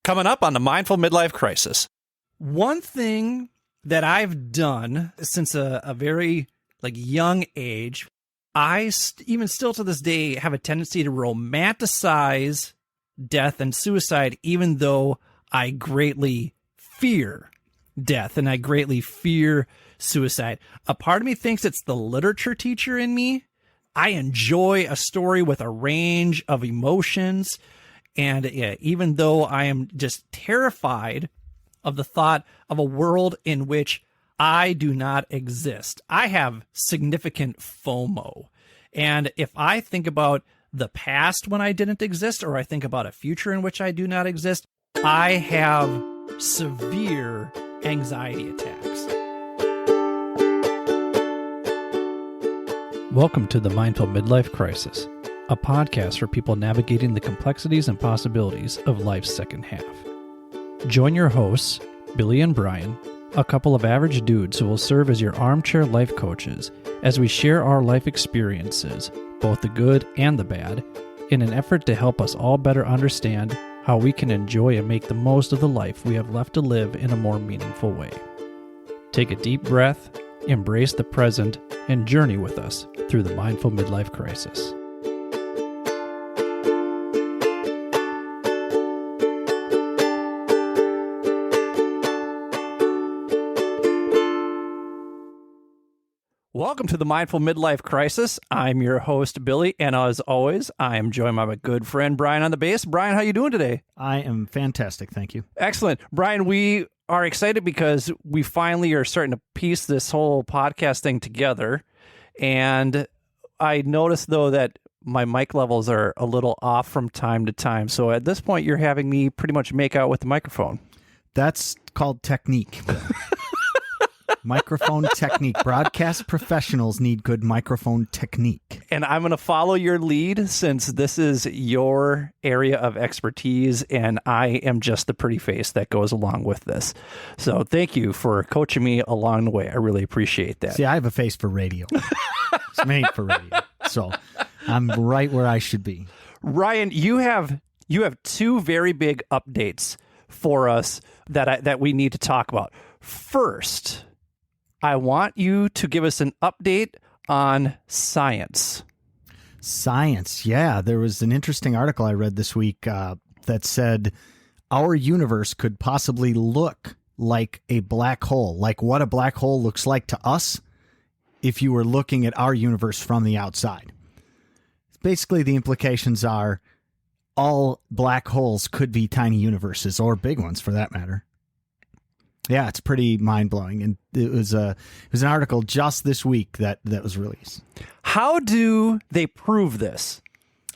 coming up on the Mindful Midlife Crisis. One thing that I've done since a very young age, even still to this day have a tendency to romanticize death and suicide, even though I greatly fear death and I greatly fear suicide. A part of me thinks it's the literature teacher in me. I enjoy a story with a range of emotions. And even though I am just terrified of the thought of a world in which I do not exist, I have significant FOMO. And if I think about the past when I didn't exist, or I think about a future in which I do not exist, I have severe anxiety attacks. Welcome to the Mindful Midlife Crisis, a podcast for people navigating the complexities and possibilities of life's second half. Join your hosts, Billy and Brian, a couple of average dudes who will serve as your armchair life coaches as we share our life experiences, both the good and the bad, in an effort to help us all better understand how we can enjoy and make the most of the life we have left to live in a more meaningful way. Take a deep breath, embrace the present, and journey with us through the Mindful Midlife Crisis. Welcome to the Mindful Midlife Crisis. I'm your host, Billy, and as always, I am joined by my good friend, Brian, on the bass. Brian, how you doing today? I am fantastic, thank you. Excellent. Brian, we are excited because we finally are starting to piece this whole podcast thing together, and I noticed, though, that my mic levels are a little off from time to time, so at this point, you're having me pretty much make out with the microphone. That's called technique. Microphone technique. Broadcast professionals need good microphone technique. And I'm going to follow your lead since this is your area of expertise, and I am just the pretty face that goes along with this. So thank you for coaching me along the way. I really appreciate that. See, I have a face for radio. It's made for radio. So I'm right where I should be. Ryan, you have two very big updates for us that we need to talk about. First, I want you to give us an update on science. Science, yeah. There was an interesting article I read this week that said our universe could possibly look like a black hole, like what a black hole looks like to us if you were looking at our universe from the outside. Basically, the implications are all black holes could be tiny universes, or big ones for that matter. Yeah, it's pretty mind-blowing, and it was an article just this week that was released. How do they prove this?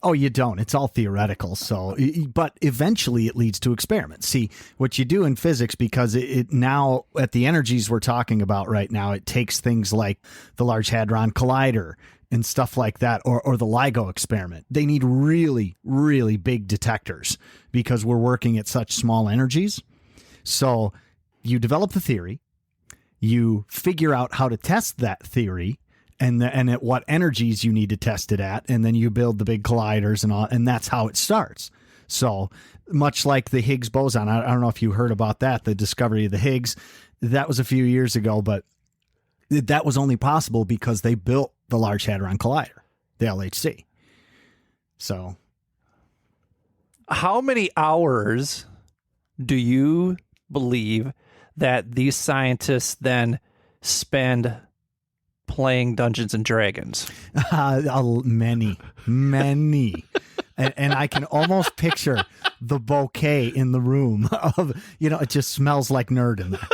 Oh, you don't. It's all theoretical. So, but eventually it leads to experiments. See, what you do in physics, because it now, at the energies we're talking about right now, it takes things like the Large Hadron Collider and stuff like that, or the LIGO experiment. They need really, really big detectors because we're working at such small energies. So you develop the theory, you figure out how to test that theory, and at what energies you need to test it at, and then you build the big colliders and all, and that's how it starts. So much like the Higgs boson, I don't know if you heard about that, the discovery of the Higgs, that was a few years ago, but that was only possible because they built the Large Hadron Collider, the LHC. So how many hours do you believe that these scientists then spend playing Dungeons and Dragons? Many. And I can almost picture the bouquet in the room of, it just smells like nerd in there.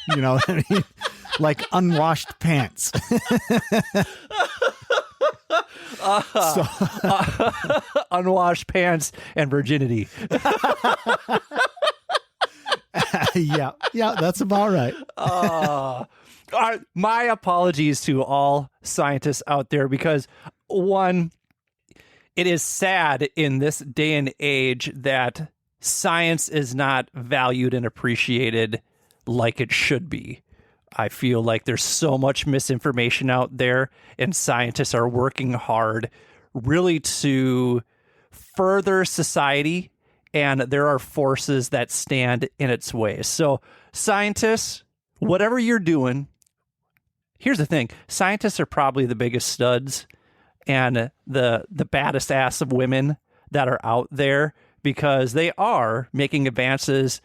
You know what I mean? Like unwashed pants. Unwashed pants and virginity. Yeah, that's about right. My apologies to all scientists out there, because one, it is sad in this day and age that science is not valued and appreciated like it should be. I feel like there's so much misinformation out there, and scientists are working hard really to further society and there are forces that stand in its way. So scientists, whatever you're doing, here's the thing. Scientists are probably the biggest studs and the baddest ass of women that are out there, because they are making advances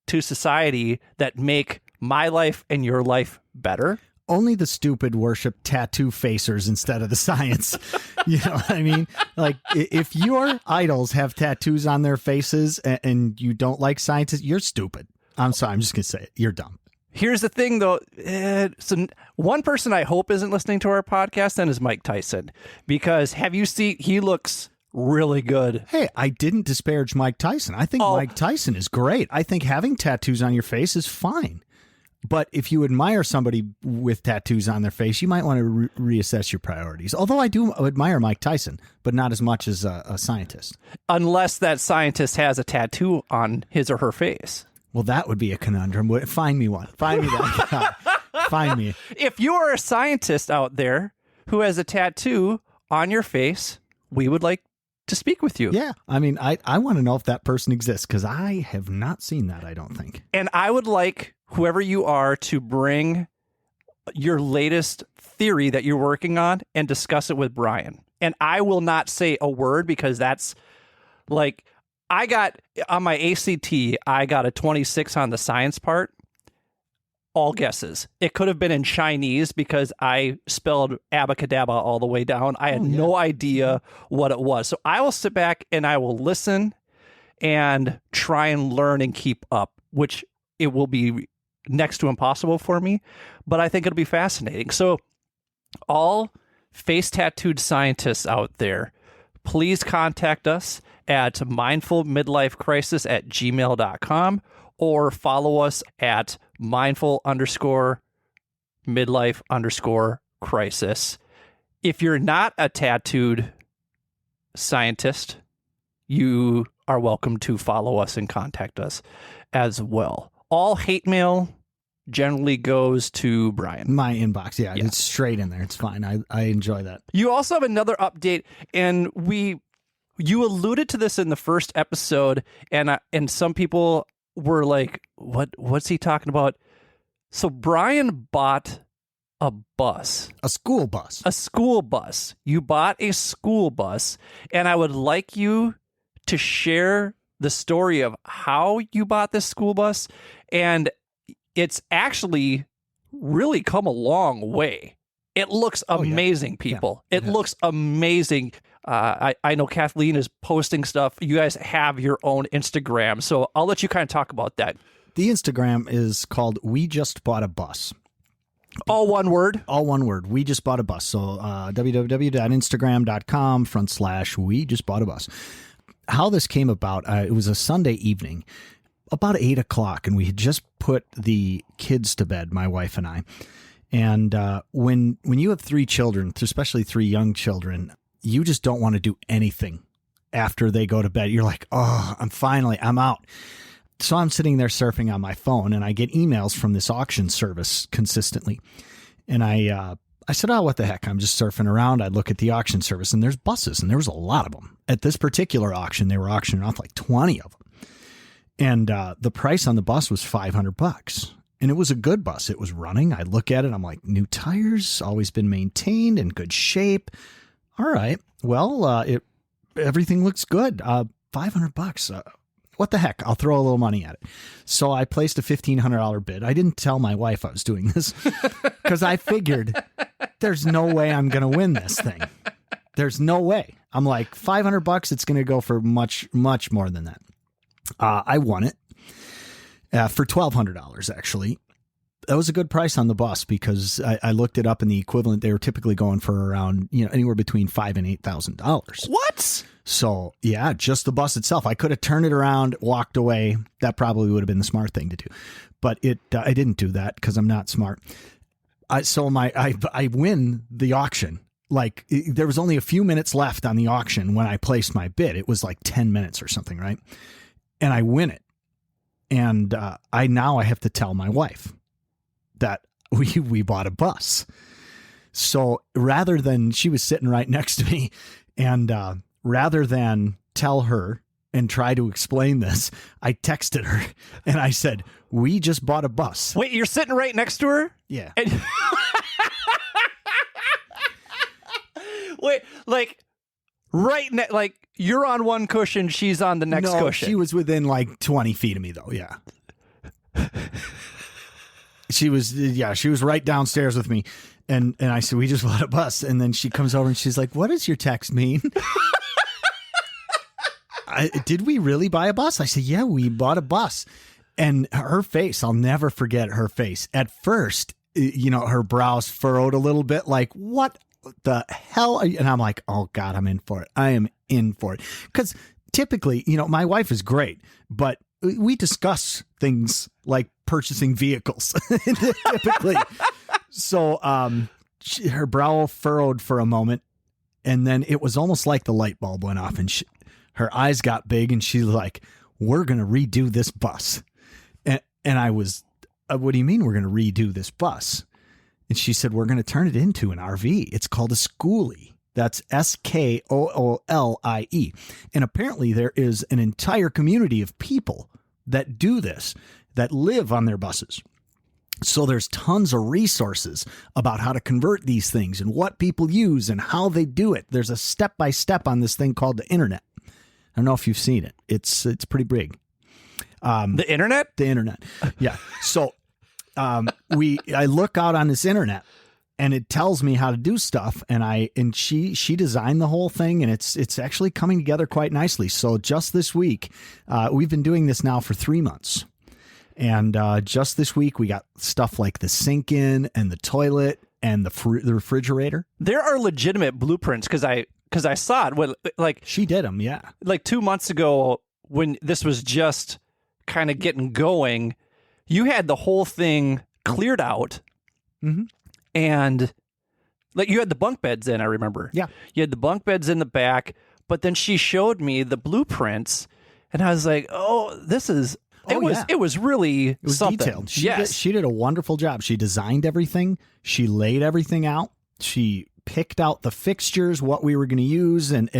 to society that make my life and your life better. Only the stupid worship tattoo facers instead of the science. You know what I mean? Like, if your idols have tattoos on their faces and you don't like scientists, you're stupid. I'm sorry. I'm just going to say it. You're dumb. Here's the thing, though. So one person I hope isn't listening to our podcast then is Mike Tyson, because have you seen, he looks really good. Hey, I didn't disparage Mike Tyson. I think Mike Tyson is great. I think having tattoos on your face is fine. But if you admire somebody with tattoos on their face, you might want to reassess your priorities. Although I do admire Mike Tyson, but not as much as a scientist. Unless that scientist has a tattoo on his or her face. Well, that would be a conundrum. Find me one. Find me that guy. Find me. If you are a scientist out there who has a tattoo on your face, we would like to speak with you. Yeah. I mean, I want to know if that person exists, because I have not seen that, I don't think. And I would like whoever you are to bring your latest theory that you're working on and discuss it with Brian. And I will not say a word, because that's like, I got on my ACT, I got a 26 on the science part. All guesses. It could have been in Chinese because I spelled abacadabra all the way down. I had no idea what it was. So I will sit back and I will listen and try and learn and keep up, which it will be next to impossible for me, but I think it'll be fascinating. So all face tattooed scientists out there, please contact us at mindfulmidlifecrisis@gmail.com or follow us at mindful_midlife_crisis. If you're not a tattooed scientist, you are welcome to follow us and contact us as well. All hate mail generally goes to Brian. My inbox, yeah. It's straight in there. It's fine. I enjoy that. You also have another update, and you alluded to this in the first episode, and some people were like, what's he talking about? So Brian bought a bus. A school bus. A school bus. You bought a school bus, and I would like you to share the story of how you bought this school bus. And it's actually really come a long way. It looks amazing, people. Yeah. It looks amazing. I know Kathleen is posting stuff. You guys have your own Instagram, so I'll let you kind of talk about that. The Instagram is called We Just Bought a Bus. All one word? All one word. We Just Bought a Bus. So www.instagram.com/We Just Bought a Bus. How this came about, it was a Sunday evening, about 8 o'clock, and we had just put the kids to bed, my wife and I. And when you have 3 children, especially 3 young children, you just don't want to do anything after they go to bed. You're like, oh, I'm out. So I'm sitting there surfing on my phone, and I get emails from this auction service consistently. And I said, oh, what the heck? I'm just surfing around. I look at the auction service, and there's buses, and there was a lot of them. At this particular auction, they were auctioning off like 20 of them. And the price on the bus was $500. And it was a good bus. It was running. I look at it. I'm like, new tires, always been maintained, in good shape. All right. Well, everything looks good. $500. What the heck? I'll throw a little money at it. So I placed a $1,500 bid. I didn't tell my wife I was doing this because I figured there's no way I'm going to win this thing. There's no way. I'm like, $500. It's going to go for much, much more than that. I won it for $1,200, actually. That was a good price on the bus because I looked it up, and the equivalent, they were typically going for around, anywhere between $5,000 and $8,000. What? So yeah, just the bus itself. I could have turned it around, walked away. That probably would have been the smart thing to do, but I didn't do that because I'm not smart. I win the auction. Like, there was only a few minutes left on the auction when I placed my bid. It was like 10 minutes or something, right? And I win it. And I have to tell my wife that we bought a bus. So rather than, she was sitting right next to me, and rather than tell her and try to explain this, I texted her and I said, we just bought a bus. Wait, you're sitting right next to her? Yeah. And- Wait, like like you're on one cushion, she's on the next cushion. She was within like 20 feet of me though. Yeah. She was right downstairs with me. And I said, we just bought a bus. And then she comes over and she's like, what does your text mean? Did we really buy a bus? I said, yeah, we bought a bus. And her face, I'll never forget her face. At first, her brows furrowed a little bit like, what the hell are you? And I'm like, oh God, I'm in for it. I am in for it. Because typically, my wife is great, but we discuss things like purchasing vehicles typically. So her brow furrowed for a moment, and then it was almost like the light bulb went off, and her eyes got big, and she's like, we're going to redo this bus. And I was, what do you mean we're going to redo this bus? And she said, we're going to turn it into an RV. It's called a schoolie. That's SKOOLIE. And apparently there is an entire community of people that do this, that live on their buses. So there's tons of resources about how to convert these things and what people use and how they do it. There's a step-by-step on this thing called the internet. I don't know if you've seen it. It's pretty big. The internet? The internet. Yeah. So I look out on this internet and it tells me how to do stuff. And she designed the whole thing, and it's actually coming together quite nicely. So just this week, we've been doing this now for 3 months. And just this week, we got stuff like the sink in and the toilet and the refrigerator. There are legitimate blueprints because I saw it. She did them, yeah. Like 2 months ago, when this was just kind of getting going, you had the whole thing cleared out, and like you had the bunk beds in. I remember. Yeah, you had the bunk beds in the back, but then she showed me the blueprints, and I was like, "Oh, this is." It was really something. Detailed. Yes. She did a wonderful job. She designed everything. She laid everything out. She picked out the fixtures, what we were going to use, and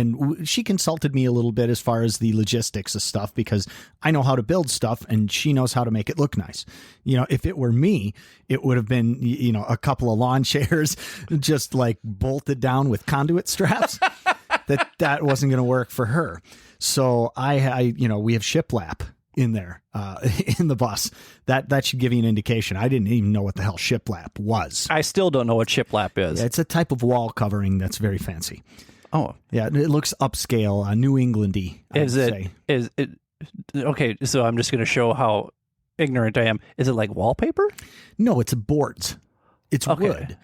she consulted me a little bit as far as the logistics of stuff, because I know how to build stuff and she knows how to make it look nice. If it were me, it would have been, a couple of lawn chairs just like bolted down with conduit straps. that wasn't going to work for her. So I we have shiplap in there, in the bus. That should give you an indication. I didn't even know what the hell shiplap was. I still don't know what shiplap is. Yeah, it's a type of wall covering that's very fancy. Oh. Yeah, it looks upscale, New Englandy, Is it okay, so I'm just going to show how ignorant I am. Is it like wallpaper? No, it's boards. It's wood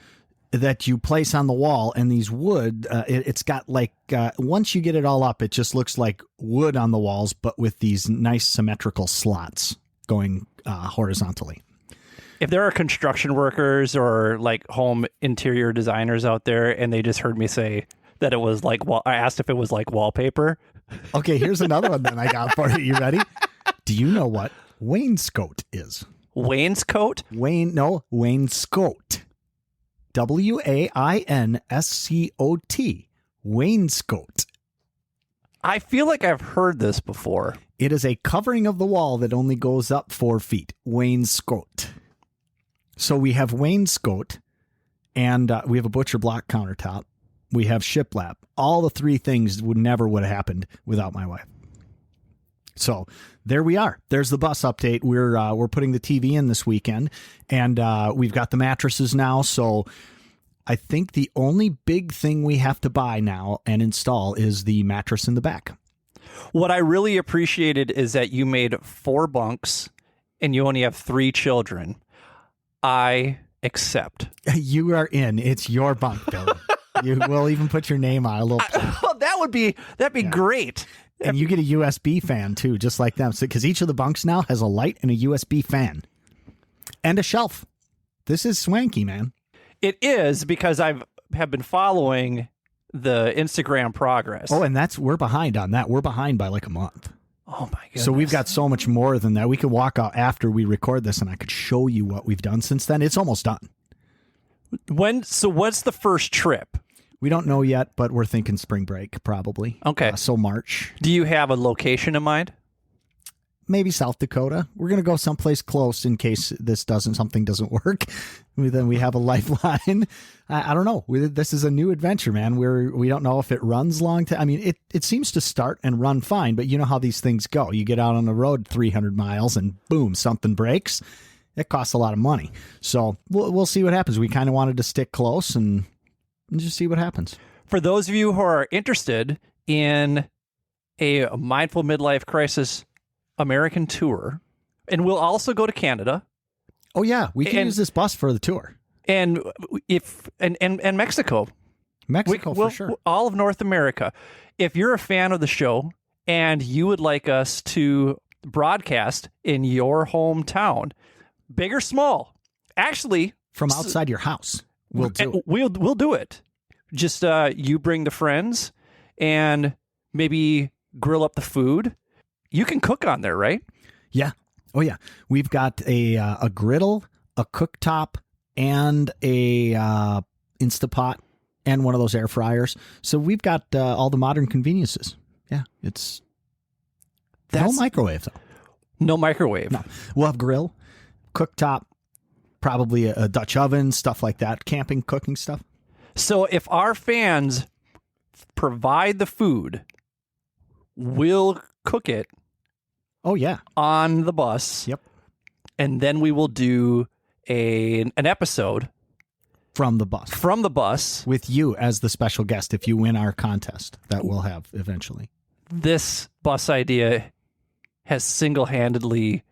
that you place on the wall, and these wood, it's got like, once you get it all up, it just looks like wood on the walls, but with these nice symmetrical slots going horizontally. If there are construction workers or like home interior designers out there and they just heard me say that it was like, I asked if it was like wallpaper. Okay, here's another one that I got for you. You ready? Do you know what wainscot is? Wainscot? Wainscot. WAINSCOT. Wainscot. I feel like I've heard this before. It is a covering of the wall that only goes up 4 feet. Wainscot. So we have wainscot, and we have a butcher block countertop. We have shiplap. All the three things would have happened without my wife. So there we are. There's the bus update. We're putting the TV in this weekend, and we've got the mattresses now. So I think the only big thing we have to buy now and install is the mattress in the back. What I really appreciated is that you made 4 bunks and you only have 3 children. I accept. You are in. It's your bunk, Billy. You will even put your name on a little plaque. Well, that'd be great. And you get a USB fan too, just like them. So, because each of the bunks now has a light and a USB fan and a shelf. This is swanky, man. It is, because have been following the Instagram progress. Oh, and we're behind on that. We're behind by like a month. Oh my goodness. So we've got so much more than that. We could walk out after we record this and I could show you what we've done since then. It's almost done. So what's the first trip? We don't know yet, but we're thinking spring break probably. Okay. So March. Do you have a location in mind? Maybe South Dakota. We're going to go someplace close in case something doesn't work. Then we have a lifeline. I don't know. This is a new adventure, man. We don't know if it runs long. I mean, it seems to start and run fine, but you know how these things go. You get out on the road 300 miles and boom, something breaks. It costs a lot of money. So we'll see what happens. We kind of wanted to stick close and just see what happens. For those of you who are interested in a Mindful Midlife Crisis American tour, and we'll also go to Canada. Oh yeah, we can use this bus for the tour. And and Mexico. For sure. All of North America. If you're a fan of the show and you would like us to broadcast in your hometown, big or small, actually from outside your house, we'll do it. We'll do it. Just you bring the friends and maybe grill up the food. You can cook on there, right? Yeah. Oh, yeah. We've got a griddle, a cooktop, and a Instapot, and one of those air fryers. So we've got all the modern conveniences. Yeah, no microwave, though. No microwave. No. We'll have grill, cooktop, probably a Dutch oven, stuff like that, camping, cooking stuff. So if our fans provide the food, we'll cook it. Oh, yeah. On the bus. Yep. And then we will do an episode. From the bus. With you as the special guest if you win our contest that we'll have eventually. This bus idea has single-handedly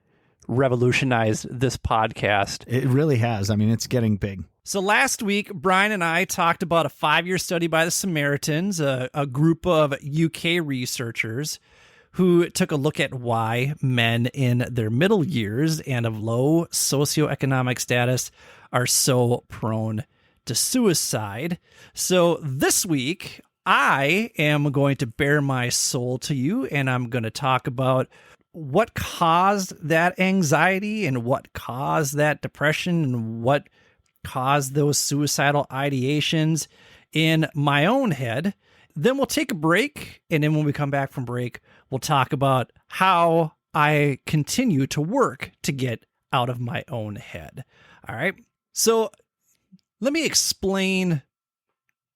revolutionized this podcast. It really has. I mean, it's getting big. So last week, Brian and I talked about a 5-year study by the Samaritans, a group of UK researchers who took a look at why men in their middle years and of low socioeconomic status are so prone to suicide. So this week, I am going to bare my soul to you, and I'm going to talk about what caused that anxiety and what caused that depression and what caused those suicidal ideations in my own head. Then we'll take a break, and then when we come back from break, we'll talk about how I continue to work to get out of my own head. All right. So let me explain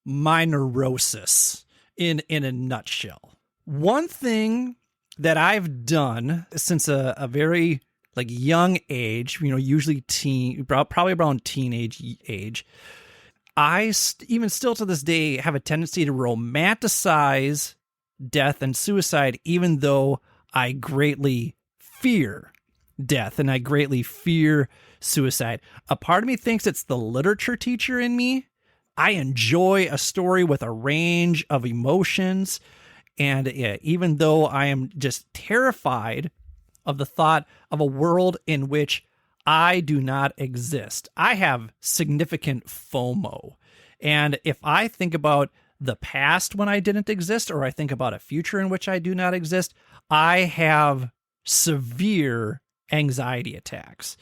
my neurosis in a nutshell. One thing that I've done since a very young age, usually probably around teenage age, I even still to this day have a tendency to romanticize death and suicide, even though I greatly fear death and I greatly fear suicide. A part of me thinks it's the literature teacher in me. I enjoy a story with a range of emotions. And even though I am just terrified of the thought of a world in which I do not exist, I have significant FOMO. And if I think about the past when I didn't exist, or I think about a future in which I do not exist, I have severe anxiety attacks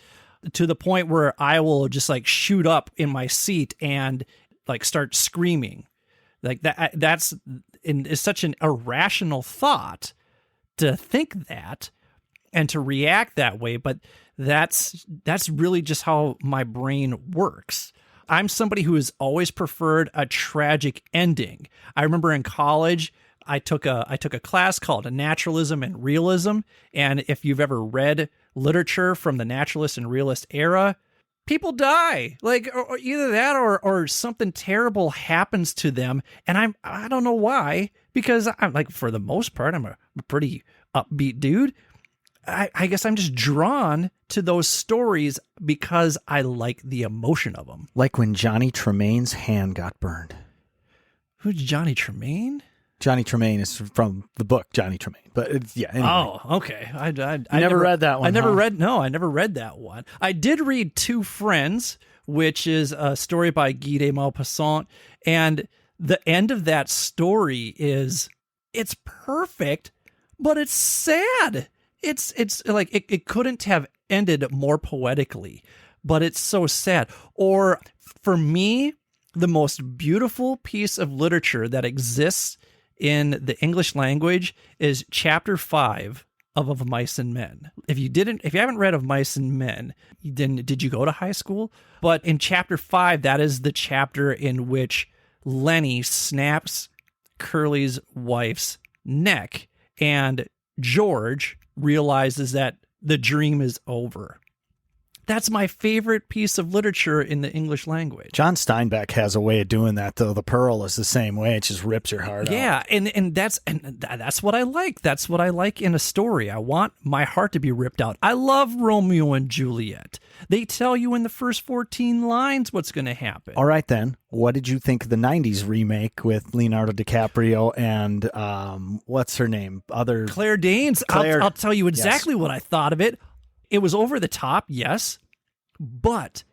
to the point where I will just shoot up in my seat and start screaming. That's such an irrational thought to think that and to react that way, but that's really just how my brain works. I'm somebody who has always preferred a tragic ending. I remember in college, I took a class called Naturalism and Realism, and if you've ever read literature from the naturalist and realist era, people die. Or either that or something terrible happens to them, and I don't know why, because I'm for the most part, I'm a pretty upbeat dude. I guess I'm just drawn to those stories because I like the emotion of them. Like when Johnny Tremaine's hand got burned. Who's Johnny Tremaine? Johnny Tremaine is from the book Johnny Tremaine, but anyway. Oh, okay. I never read that one. I never read that one. I did read Two Friends, which is a story by Guy de Maupassant, and the end of that story it's perfect, but it's sad. It's it couldn't have ended more poetically, but it's so sad. Or for me, the most beautiful piece of literature that exists in the English language is chapter 5 of Mice and Men. If you haven't read Of Mice and Men, then did you go to high school? But in chapter 5, that is the chapter in which Lenny snaps Curly's wife's neck, and George realizes that the dream is over. That's my favorite piece of literature in the English language. John Steinbeck has a way of doing that, though. The Pearl is the same way. It just rips your heart out. Yeah, and that's what I like. That's what I like in a story. I want my heart to be ripped out. I love Romeo and Juliet. They tell you in the first 14 lines what's going to happen. All right, then. What did you think of the 90s remake with Leonardo DiCaprio and what's her name? Claire Danes. I'll tell you exactly what I thought of it. It was over the top, yes, but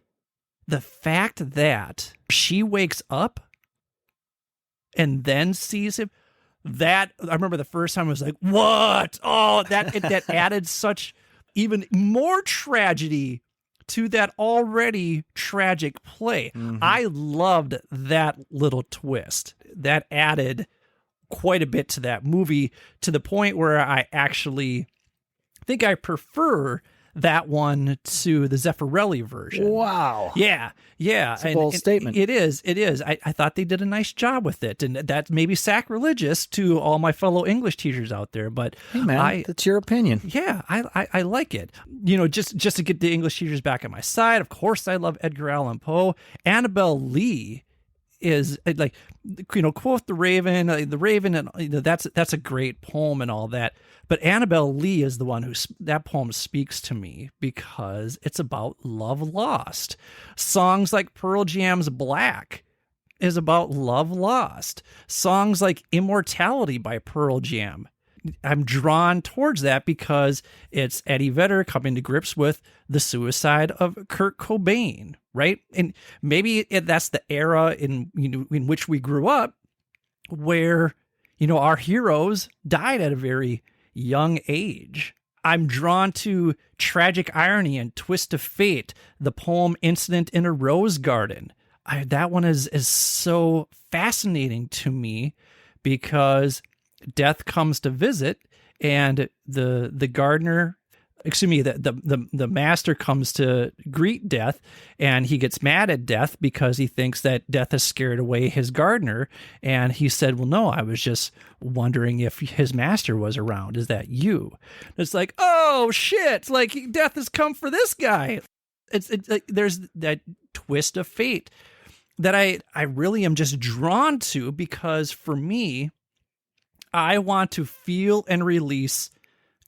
the fact that she wakes up and then sees him, that I remember the first time I was like, what? Oh, that added such even more tragedy to that already tragic play. Mm-hmm. I loved that little twist. That added quite a bit to that movie, to the point where I actually think I prefer that one to the Zeffirelli version. Wow. Yeah. It's a bold statement. It is. I thought they did a nice job with it. And that may be sacrilegious to all my fellow English teachers out there, but hey man, that's your opinion. Yeah, I like it. Just to get the English teachers back on my side, of course I love Edgar Allan Poe. Annabelle Lee is like, quote the Raven, and that's a great poem and all that. But Annabelle Lee is the one that poem speaks to me because it's about love lost. Songs like Pearl Jam's Black is about love lost. Songs like Immortality by Pearl Jam, I'm drawn towards that because it's Eddie Vedder coming to grips with the suicide of Kurt Cobain, right? And maybe that's the era in which we grew up, where our heroes died at a very young age. I'm drawn to Tragic Irony and Twist of Fate, the poem Incident in a Rose Garden. That one is so fascinating to me because death comes to visit, and the gardener, the master comes to greet death, and he gets mad at death because he thinks that death has scared away his gardener. And he said, well, no, I was just wondering if his master was around. Is that you? It's like, oh shit, like death has come for this guy. It's like there's that twist of fate that I really am just drawn to, because for me, I want to feel and release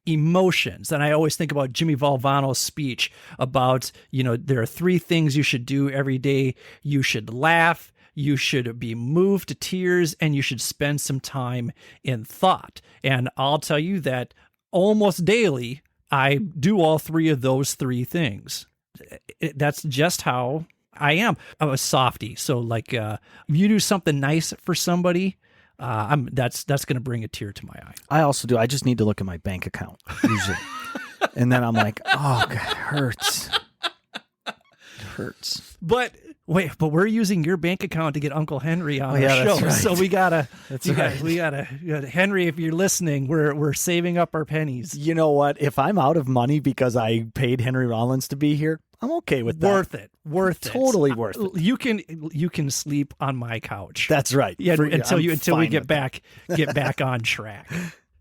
emotions. And I always think about Jimmy Valvano's speech about, there are 3 things you should do every day. You should laugh, you should be moved to tears, and you should spend some time in thought. And I'll tell you that almost daily, I do all 3 of those 3 things. That's just how I am. I'm a softie. So like, if you do something nice for somebody, that's going to bring a tear to my eye. I also do. I just need to look at my bank account usually. And then I'm like, oh, God, it hurts. It hurts. But we're using your bank account to get Uncle Henry on our show. That's right. So we gotta, we gotta, Henry, if you're listening, we're saving up our pennies. You know what? If I'm out of money because I paid Henry Rollins to be here, I'm okay with that. Worth it. Totally worth it. You can sleep on my couch. That's right. Yeah, until we get back on track.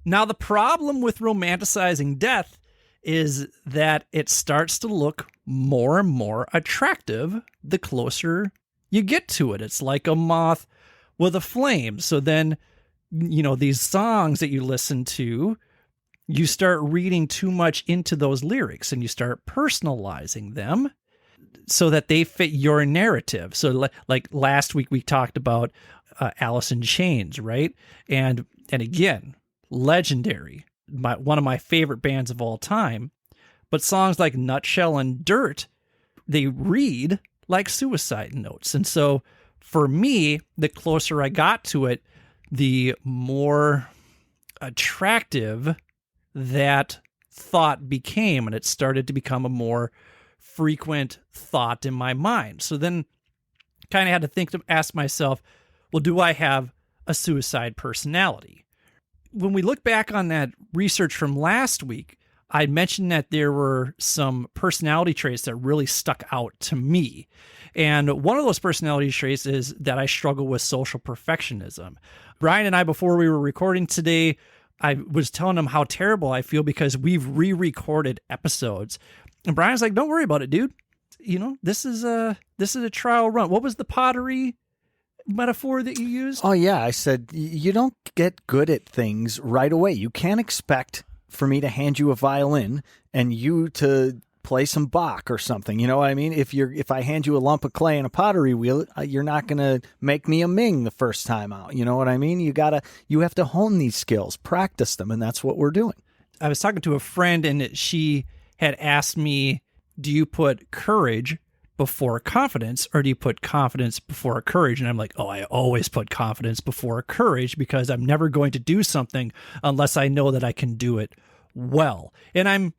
Now, the problem with romanticizing death is that it starts to look more and more attractive the closer you get to it. It's like a moth with a flame. So then, these songs that you listen to, you start reading too much into those lyrics and you start personalizing them so that they fit your narrative. So like last week we talked about Alice in Chains, right? And again, legendary, one of my favorite bands of all time. But songs like Nutshell and Dirt, they read like suicide notes. And so for me, the closer I got to it, the more attractive that thought became, and it started to become a more frequent thought in my mind. So then kind of had to ask myself, well, do I have a suicide personality? When we look back on that research from last week, I mentioned that there were some personality traits that really stuck out to me. And one of those personality traits is that I struggle with social perfectionism. Brian and I, before we were recording today, I was telling him how terrible I feel because we've re-recorded episodes. And Brian's like, don't worry about it, dude. This is a trial run. What was the pottery metaphor that you used? Oh, yeah. I said, you don't get good at things right away. You can't expect for me to hand you a violin and you to play some Bach or something. You know what I mean? If I hand you a lump of clay and a pottery wheel, you're not going to make me a Ming the first time out. You know what I mean? You have to hone these skills, practice them. And that's what we're doing. I was talking to a friend and she had asked me, do you put courage before confidence or do you put confidence before courage? And I'm like, oh, I always put confidence before courage because I'm never going to do something unless I know that I can do it well. And I'm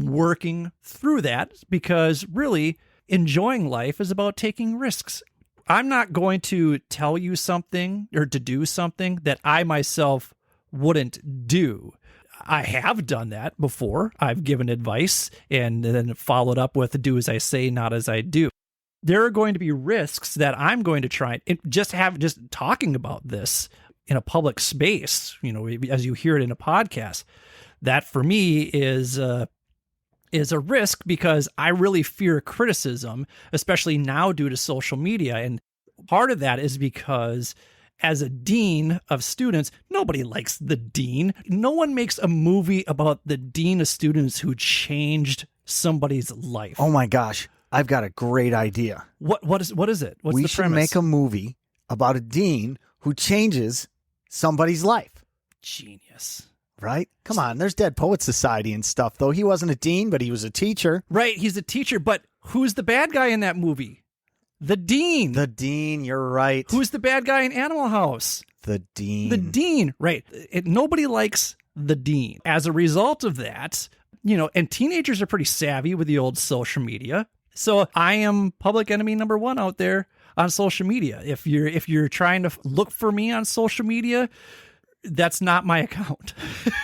working through that because really enjoying life is about taking risks. I'm not going to tell you something or to do something that I myself wouldn't do. I have done that before. I've given advice and then followed up with do as I say, not as I do. There are going to be risks that I'm going to try and just talking about this in a public space, as you hear it in a podcast, that for me is a risk because I really fear criticism, especially now due to social media. And part of that is because as a dean of students, nobody likes the dean. No one makes a movie about the dean of students who changed somebody's life. Oh my gosh, I've got a great idea. What is it? What's the premise? We should make a movie about a dean who changes somebody's life. Genius. Right? Come on, there's Dead Poets Society and stuff, though. He wasn't a dean, but he was a teacher. Right, he's a teacher, but who's the bad guy in that movie? The dean. The dean, you're right. Who's the bad guy in Animal House? The dean. The dean, right. Nobody likes the dean. As a result of that, and teenagers are pretty savvy with the old social media. So I am public enemy number one out there on social media. If you're trying to look for me on social media, that's not my account.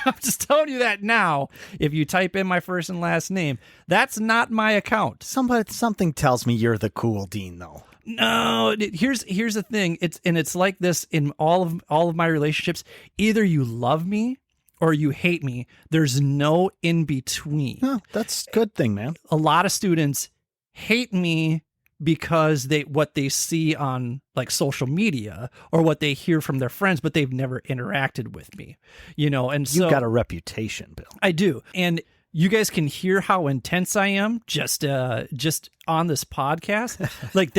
I'm just telling you that now. If you type in my first and last name, that's not my account. Something tells me you're the cool dean, though. No, here's the thing. It's like this in all of my relationships. Either you love me or you hate me. There's no in between. Oh, that's a good thing, man. A lot of students hate me because what they see on like social media or what they hear from their friends, but they've never interacted with me, and so you've got a reputation, Bill. I do. And you guys can hear how intense I am just on this podcast. Like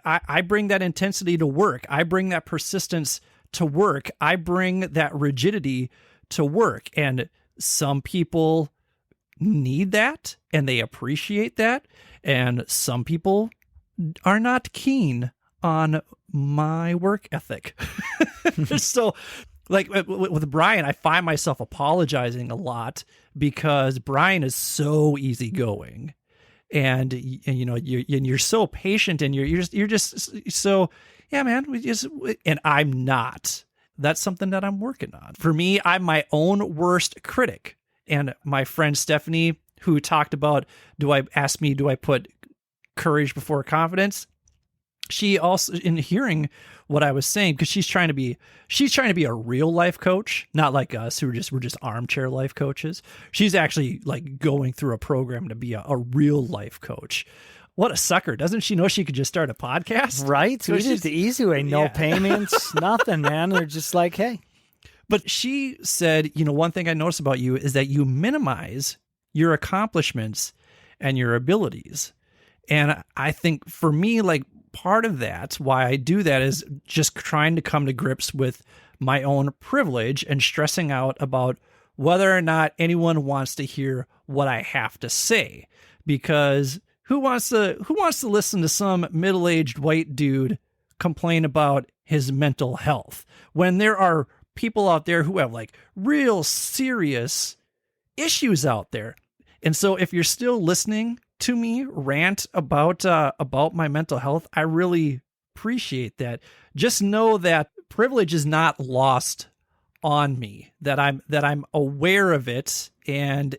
I bring that intensity to work. I bring that persistence to work. I bring that rigidity to work. And some people need that and they appreciate that. And some people are not keen on my work ethic. So like with Brian, I find myself apologizing a lot because Brian is so easygoing and you're so patient and you're just so, yeah, man, and I'm not. That's something that I'm working on. For me, I'm my own worst critic. And my friend Stephanie, who talked about, do I put courage before confidence? She also, in hearing what I was saying, because she's trying to be a real life coach, not like us who we're just armchair life coaches. She's actually like going through a program to be a real life coach. What a sucker. Doesn't she know she could just start a podcast? Right. So we did the easy way. No payments, nothing, man. They're just like, hey. But she said, one thing I noticed about you is that you minimize your accomplishments and your abilities. And I think for me, like part of that, why I do that is just trying to come to grips with my own privilege and stressing out about whether or not anyone wants to hear what I have to say. Because who wants to listen to some middle-aged white dude complain about his mental health when there are people out there who have like real serious issues out there? And so if you're still listening to me rant about my mental health, I really appreciate that. Just know that privilege is not lost on me, that I'm aware of it, and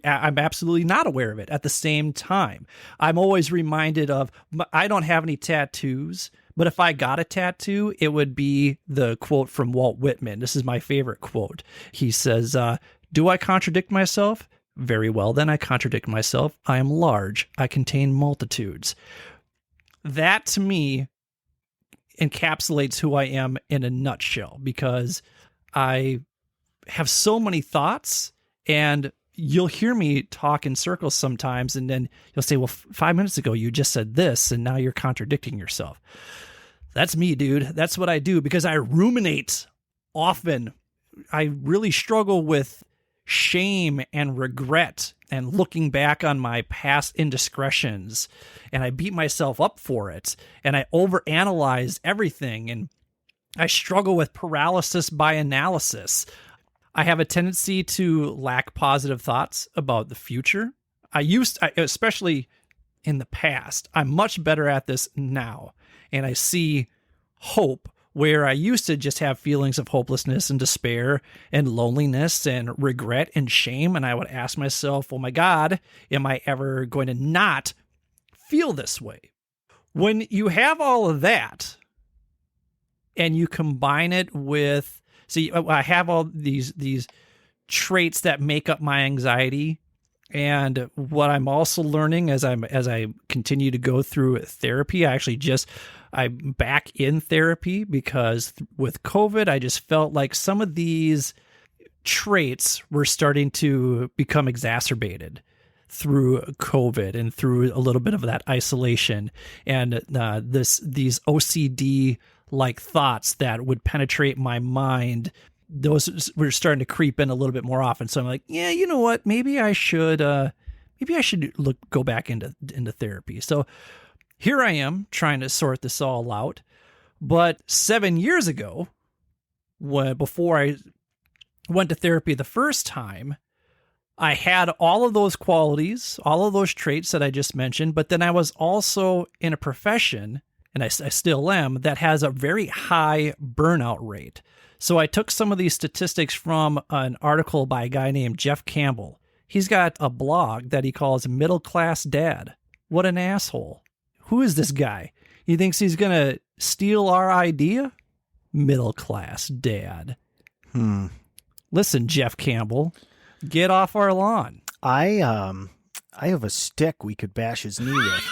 I'm absolutely not aware of it at the same time. I'm always reminded of, I don't have any tattoos, but if I got a tattoo, it would be the quote from Walt Whitman. This is my favorite quote. He says, do I contradict myself? Very well, then I contradict myself. I am large. I contain multitudes. That to me encapsulates who I am in a nutshell, because I have so many thoughts, and you'll hear me talk in circles sometimes, and then you'll say, well, 5 minutes ago you just said this, and now you're contradicting yourself. That's me, dude. That's what I do, because I ruminate often. I really struggle with shame and regret and looking back on my past indiscretions, and I beat myself up for it, and I overanalyze everything, and I struggle with paralysis by analysis. I have a tendency to lack positive thoughts about the future. Especially in the past, I'm much better at this now, and I see hope where I used to just have feelings of hopelessness and despair and loneliness and regret and shame. And I would ask myself, oh my God, am I ever going to not feel this way? When you have all of that and you combine it with, see, I have all these traits that make up my anxiety. And what I'm also learning as I continue to go through therapy, I'm back in therapy because with COVID, I just felt like some of these traits were starting to become exacerbated through COVID and through a little bit of that isolation and these OCD like thoughts that would penetrate my mind. Those were starting to creep in a little bit more often. So I'm like, yeah, you know what? Maybe I should go back into therapy. So here I am trying to sort this all out. But 7 years ago, before I went to therapy the first time, I had all of those qualities, all of those traits that I just mentioned, but then I was also in a profession, and I still am, that has a very high burnout rate. So I took some of these statistics from an article by a guy named Jeff Campbell. He's got a blog that he calls Middle Class Dad. What an asshole. Who is this guy? He thinks he's going to steal our idea? Middle Class Dad. Listen, Jeff Campbell, get off our lawn. I have a stick we could bash his knee with.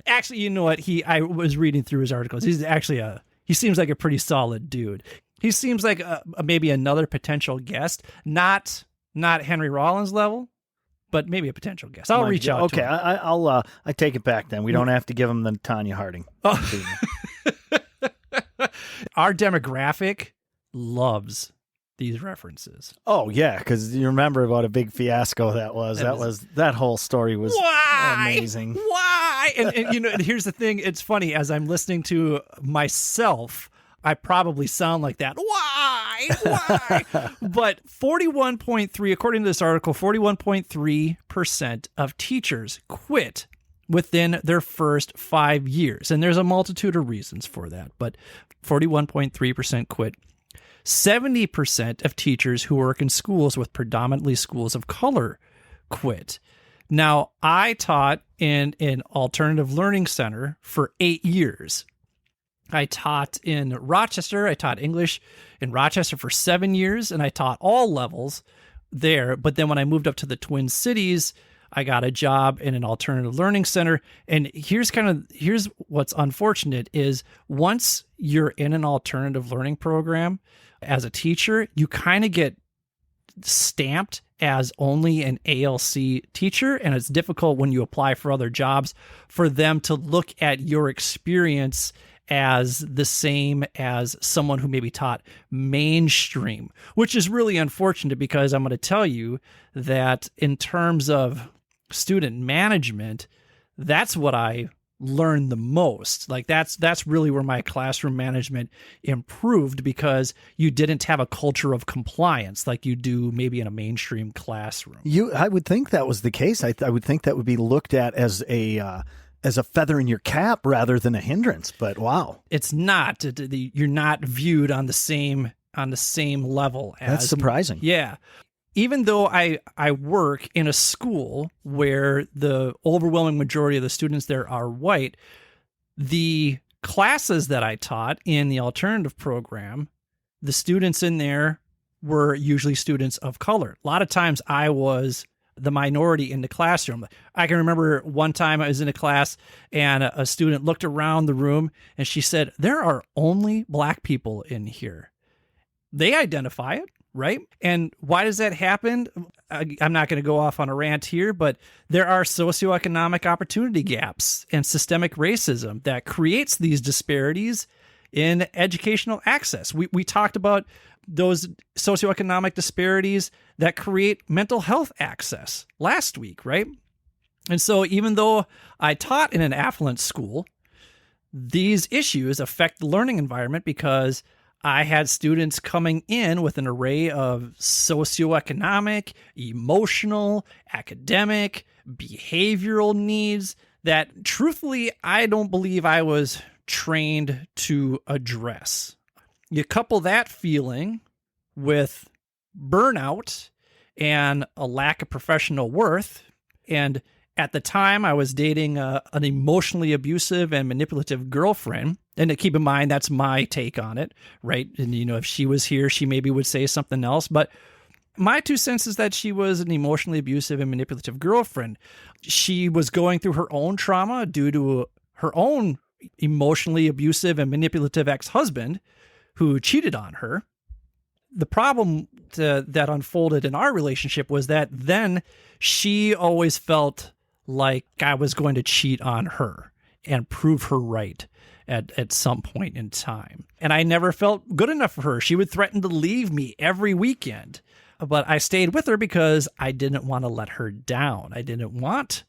Actually, you know what? I was reading through his articles. He seems like a pretty solid dude. He seems like maybe another potential guest, not Henry Rollins level, but maybe a potential guest. I'll reach out to him. Okay, I take it back then. We don't have to give him the Tanya Harding. Oh. Our demographic loves these references. Oh yeah, because you remember what a big fiasco that was. That whole story was amazing. Why? And here's the thing. It's funny, as I'm listening to myself, I probably sound like that. Why? But 41.3, according to this article, 41.3% of teachers quit within their first 5 years. And there's a multitude of reasons for that, but 41.3% quit. 70% of teachers who work in schools with predominantly schools of color quit. Now, I taught in an alternative learning center for 8 years. I taught in Rochester. I taught English in Rochester for 7 years, and I taught all levels there. But then when I moved up to the Twin Cities, I got a job in an alternative learning center. And here's what's unfortunate is once you're in an alternative learning program as a teacher, you kind of get stamped as only an ALC teacher. And it's difficult when you apply for other jobs for them to look at your experience as the same as someone who maybe taught mainstream, which is really unfortunate because I'm going to tell you that in terms of student management, that's what I learn the most. Like that's really where my classroom management improved, because you didn't have a culture of compliance like you do maybe in a mainstream classroom. I would think that was the case. I would think that would be looked at as a feather in your cap rather than a hindrance. But wow, It's not. You're not viewed on the same level as. that's surprising. Yeah. Even though I work in a school where the overwhelming majority of the students there are white, the classes that I taught in the alternative program, the students in there were usually students of color. A lot of times I was the minority in the classroom. I can remember one time I was in a class and a student looked around the room and she said, "There are only black people in here." They identify it, right? And why does that happen? I'm not going to go off on a rant here, but there are socioeconomic opportunity gaps and systemic racism that creates these disparities in educational access. We talked about those socioeconomic disparities that create mental health access last week, right? And so even though I taught in an affluent school, these issues affect the learning environment because I had students coming in with an array of socioeconomic, emotional, academic, behavioral needs that truthfully, I don't believe I was trained to address. You couple that feeling with burnout and a lack of professional worth. And at the time, I was dating an emotionally abusive and manipulative girlfriend. And to keep in mind, that's my take on it, right? And, if she was here, she maybe would say something else. But my 2 cents is that she was an emotionally abusive and manipulative girlfriend. She was going through her own trauma due to her own emotionally abusive and manipulative ex-husband who cheated on her. The problem that unfolded in our relationship was that then she always felt like I was going to cheat on her and prove her right at some point in time. And I never felt good enough for her. She would threaten to leave me every weekend. But I stayed with her because I didn't want to let her down. I didn't want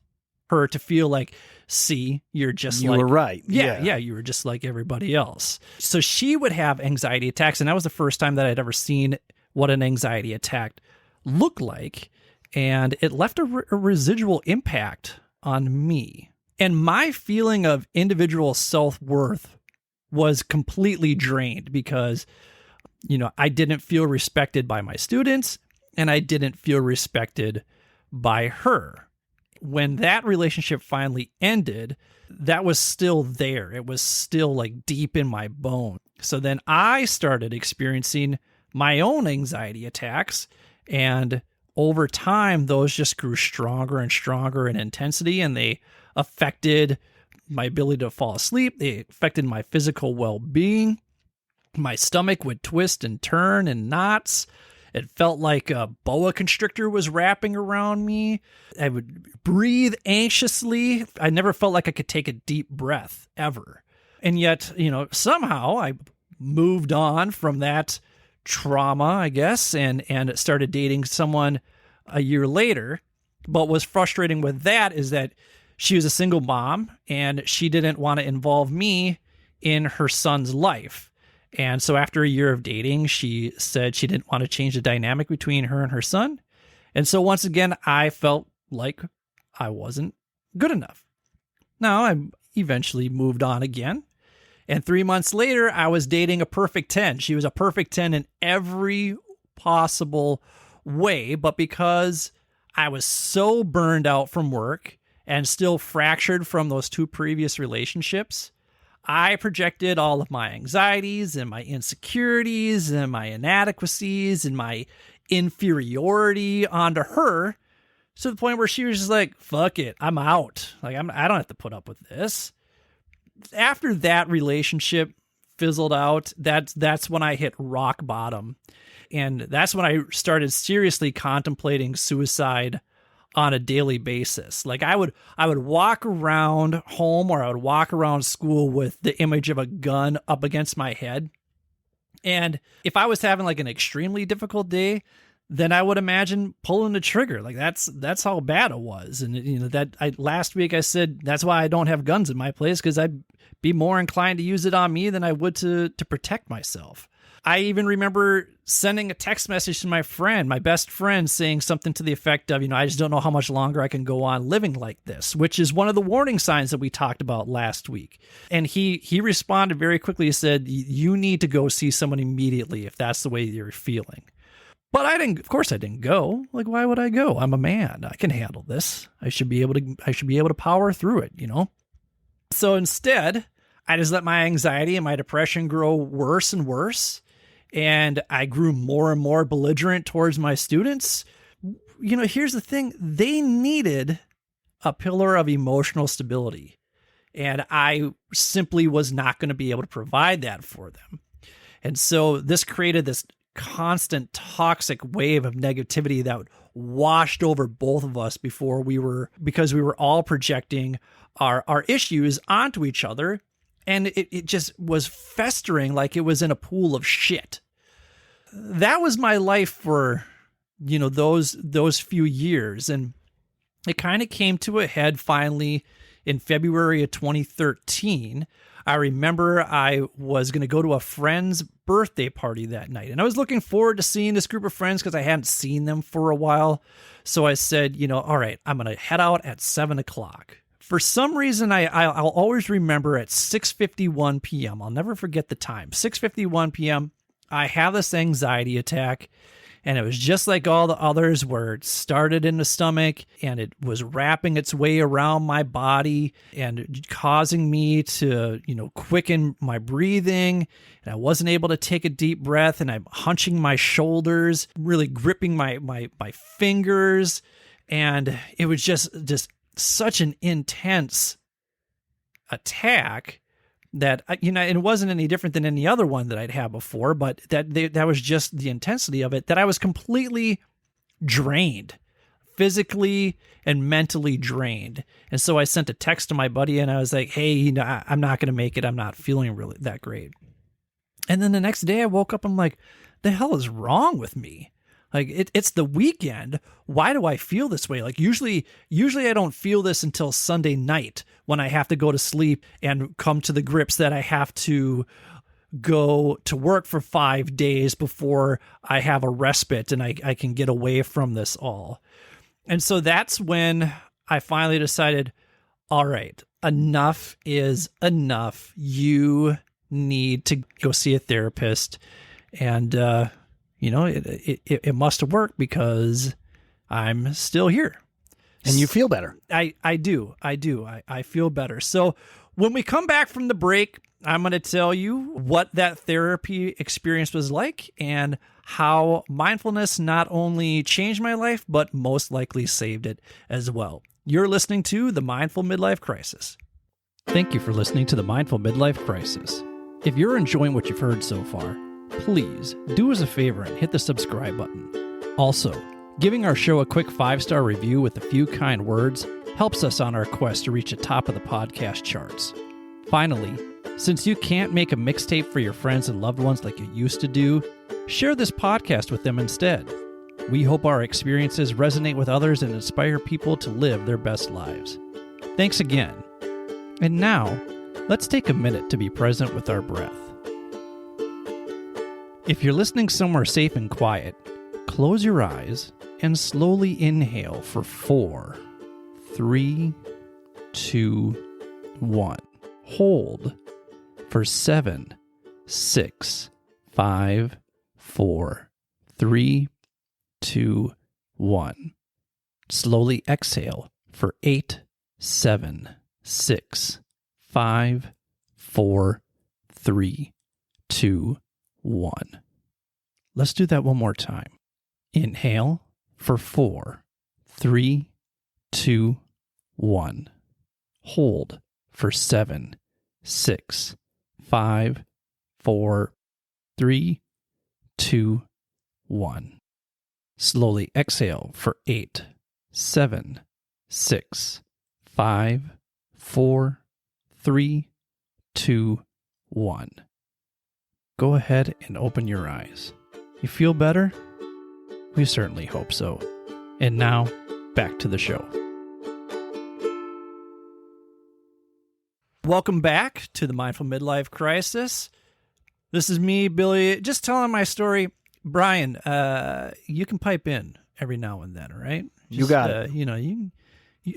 her to feel like, see, you're just you were right. Yeah, you were just like everybody else. So she would have anxiety attacks, and that was the first time that I'd ever seen what an anxiety attack looked like, and it left a residual impact on me. And my feeling of individual self-worth was completely drained because, I didn't feel respected by my students, and I didn't feel respected by her. When that relationship finally ended, that was still there. It was still like deep in my bone. So then I started experiencing my own anxiety attacks, and over time, those just grew stronger and stronger in intensity, and they affected my ability to fall asleep. They affected my physical well-being. My stomach would twist and turn in knots. It felt like a boa constrictor was wrapping around me. I would breathe anxiously. I never felt like I could take a deep breath ever. And yet, somehow I moved on from that trauma, I guess, and started dating someone a year later. But what's frustrating with that is that she was a single mom and she didn't want to involve me in her son's life. And so after a year of dating, she said she didn't want to change the dynamic between her and her son. And so once again, I felt like I wasn't good enough. Now, I eventually moved on again. And 3 months later, I was dating a perfect 10. She was a perfect 10 in every possible way. But because I was so burned out from work and still fractured from those 2 previous relationships, I projected all of my anxieties and my insecurities and my inadequacies and my inferiority onto her to the point where she was just like, fuck it, I'm out. Like, I don't have to put up with this. After that relationship fizzled out, that's when I hit rock bottom. And that's when I started seriously contemplating suicide on a daily basis. Like I would walk around home or I would walk around school with the image of a gun up against my head. And if I was having like an extremely difficult day, then I would imagine pulling the trigger. Like that's how bad it was. And last week I said that's why I don't have guns in my place, because I'd be more inclined to use it on me than I would to protect myself. I even remember sending a text message to my best friend, saying something to the effect of, I just don't know how much longer I can go on living like this, which is one of the warning signs that we talked about last week. And he responded very quickly. He said, you need to go see someone immediately if that's the way you're feeling. But of course I didn't go. Like, why would I go? I'm a man. I can handle this. I should be able to power through it, So instead, I just let my anxiety and my depression grow worse and worse. And I grew more and more belligerent towards my students. Here's the thing. They needed a pillar of emotional stability. And I simply was not going to be able to provide that for them. And so this created this constant toxic wave of negativity that washed over both of us because we were all projecting our issues onto each other. And it just was festering like it was in a pool of shit. That was my life for, those few years. And it kind of came to a head finally in February of 2013. I remember I was going to go to a friend's birthday party that night. And I was looking forward to seeing this group of friends because I hadn't seen them for a while. So I said, all right, I'm going to head out at 7:00. For some reason, I'll always remember at 6:51 p.m. I'll never forget the time. 6:51 p.m., I have this anxiety attack. And it was just like all the others, where it started in the stomach and it was wrapping its way around my body and causing me to, quicken my breathing. And I wasn't able to take a deep breath, and I'm hunching my shoulders, really gripping my fingers. And it was just such an intense attack that, it wasn't any different than any other one that I'd had before, but that was just the intensity of it, that I was completely drained, physically and mentally drained. And so I sent a text to my buddy and I was like, hey, I'm not going to make it. I'm not feeling really that great. And then the next day I woke up, I'm like, the hell is wrong with me? Like, it's the weekend. Why do I feel this way? Like, usually I don't feel this until Sunday night when I have to go to sleep and come to the grips that I have to go to work for 5 days before I have a respite and I can get away from this all. And so that's when I finally decided, all right, enough is enough. You need to go see a therapist. And, it must have worked because I'm still here. And you feel better. I do. I feel better. So when we come back from the break, I'm going to tell you what that therapy experience was like and how mindfulness not only changed my life, but most likely saved it as well. You're listening to The Mindful Midlife Crisis. Thank you for listening to The Mindful Midlife Crisis. If you're enjoying what you've heard so far, please do us a favor and hit the subscribe button. Also, giving our show a quick 5-star review with a few kind words helps us on our quest to reach the top of the podcast charts. Finally, since you can't make a mixtape for your friends and loved ones like you used to do, share this podcast with them instead. We hope our experiences resonate with others and inspire people to live their best lives. Thanks again. And now, let's take a minute to be present with our breath. If you're listening somewhere safe and quiet, close your eyes and slowly inhale for 4, 3, 2, 1. Hold for 7, 6, 5, 4, 3, 2, 1. Slowly exhale for 8, 7, 6, 5, 4, 3, 2, 1. Let's do that one more time. Inhale for 4, 3, 2, 1. Hold for 7, 6, 5, 4, 3, 2, 1. Slowly exhale for 8, 7, 6, 5, 4, 3, 2, 1. Go ahead and open your eyes. You feel better? We certainly hope so. And now, back to the show. Welcome back to the Mindful Midlife Crisis. This is me, Billy, just telling my story. Brian, you can pipe in every now and then, all right? You got it. You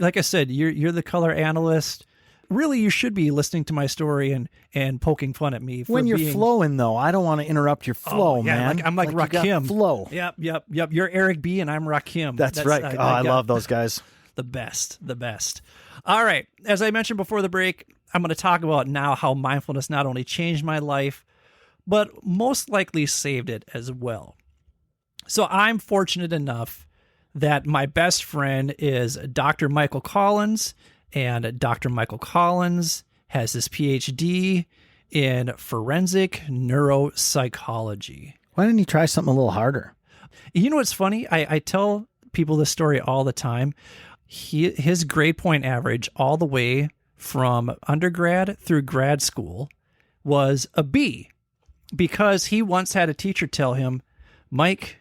like I said, you're the color analyst. Really, you should be listening to my story and poking fun at me for When you're being... flowing, though, I don't want to interrupt your flow, man. I'm like you got Rakim. flow. Yep. You're Eric B. and I'm Rakim. That's right. I love those guys. The best. All right. As I mentioned before the break, I'm going to talk about now how mindfulness not only changed my life, but most likely saved it as well. So I'm fortunate enough that my best friend is Dr. Michael Collins, and Dr. Michael Collins has his PhD in forensic neuropsychology. Why didn't you try something a little harder? You know what's funny? I tell people this story all the time. His grade point average all the way from undergrad through grad school was a B, because he once had a teacher tell him, Mike,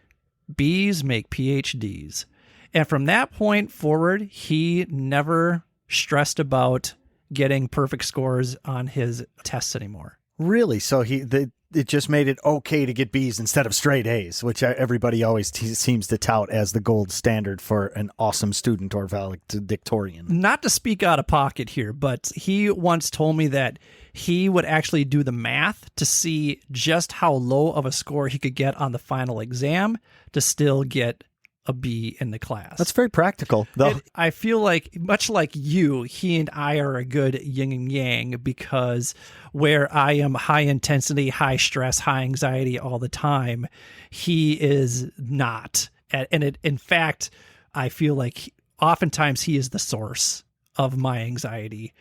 B's make PhDs. And from that point forward, he never stressed about getting perfect scores on his tests anymore. Really? So it just made it okay to get B's instead of straight A's, which everybody always seems to tout as the gold standard for an awesome student or valedictorian. Not to speak out of pocket here, but he once told me that he would actually do the math to see just how low of a score he could get on the final exam to still get a B in the class. That's very practical, though. I feel like, much like you, he and I are a good yin and yang, because where I am high intensity, high stress, high anxiety all the time, he is not. And in fact, I feel like oftentimes he is the source of my anxiety,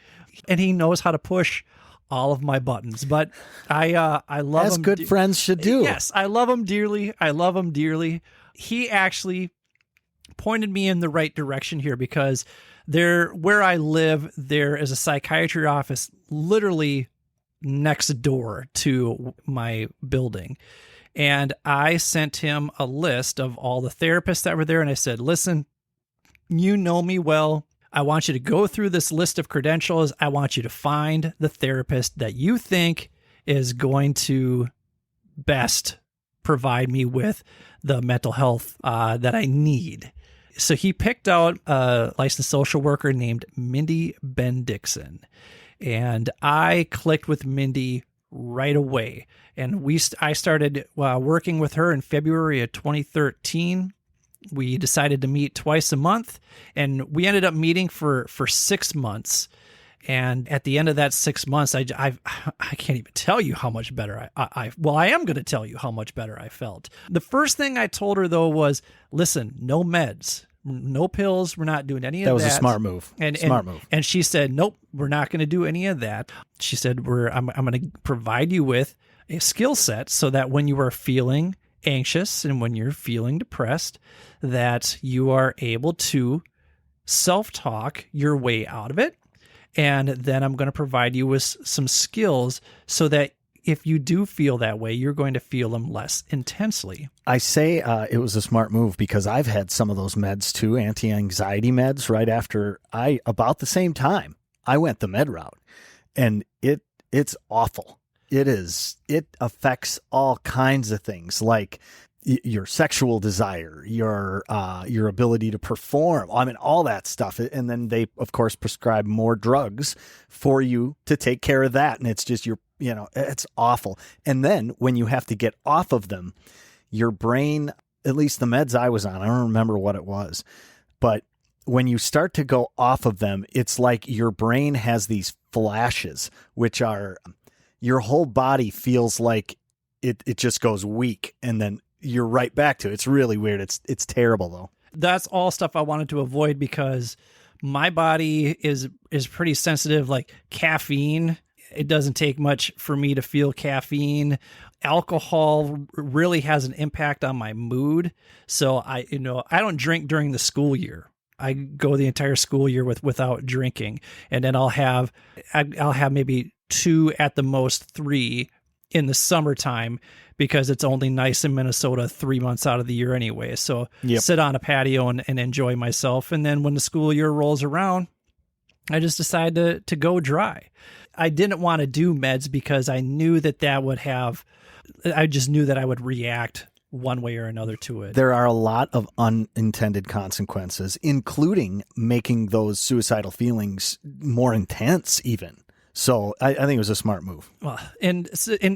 and he knows how to push all of my buttons. But I love him. As good friends should do. Yes, I love him dearly. He actually pointed me in the right direction here, because where I live, there is a psychiatry office literally next door to my building. And I sent him a list of all the therapists that were there. And I said, listen, you know me well. I want you to go through this list of credentials. I want you to find the therapist that you think is going to best provide me with the mental health that I need. So he picked out a licensed social worker named Mindy Bendixson, and I clicked with Mindy right away. And I started working with her in February of 2013. We decided to meet twice a month, and we ended up meeting for 6 months. And at the end of that 6 months, I can't even tell you how much better I am going to tell you how much better I felt. The first thing I told her, though, was, listen, no meds, no pills. We're not doing any of that. That was a smart move. Smart move. And she said, nope, we're not going to do any of that. She said, I'm going to provide you with a skill set so that when you are feeling anxious and when you're feeling depressed, that you are able to self-talk your way out of it. And then I'm going to provide you with some skills so that if you do feel that way, you're going to feel them less intensely. I say it was a smart move because I've had some of those meds too, anti-anxiety meds, right after about the same time, I went the med route. And it's awful. It is. It affects all kinds of things like your sexual desire, your ability to perform. I mean, all that stuff. And then they, of course, prescribe more drugs for you to take care of that. And it's just it's awful. And then when you have to get off of them, your brain, at least the meds I was on, I don't remember what it was, but when you start to go off of them, it's like your brain has these flashes, which are your whole body feels like it just goes weak, and then you're right back to it. It's really weird. It's terrible though. That's all stuff I wanted to avoid because my body is pretty sensitive, like caffeine. It doesn't take much for me to feel caffeine. Alcohol really has an impact on my mood. So I don't drink during the school year. I go the entire school year without drinking. And then I'll have maybe 2 at the most 3 in the summertime because it's only nice in Minnesota 3 months out of the year anyway. So sit on a patio and enjoy myself. And then when the school year rolls around, I just decided to go dry. I didn't want to do meds because I knew that would have, I just knew that I would react one way or another to it. There are a lot of unintended consequences, including making those suicidal feelings more intense even. So I think it was a smart move. Well, and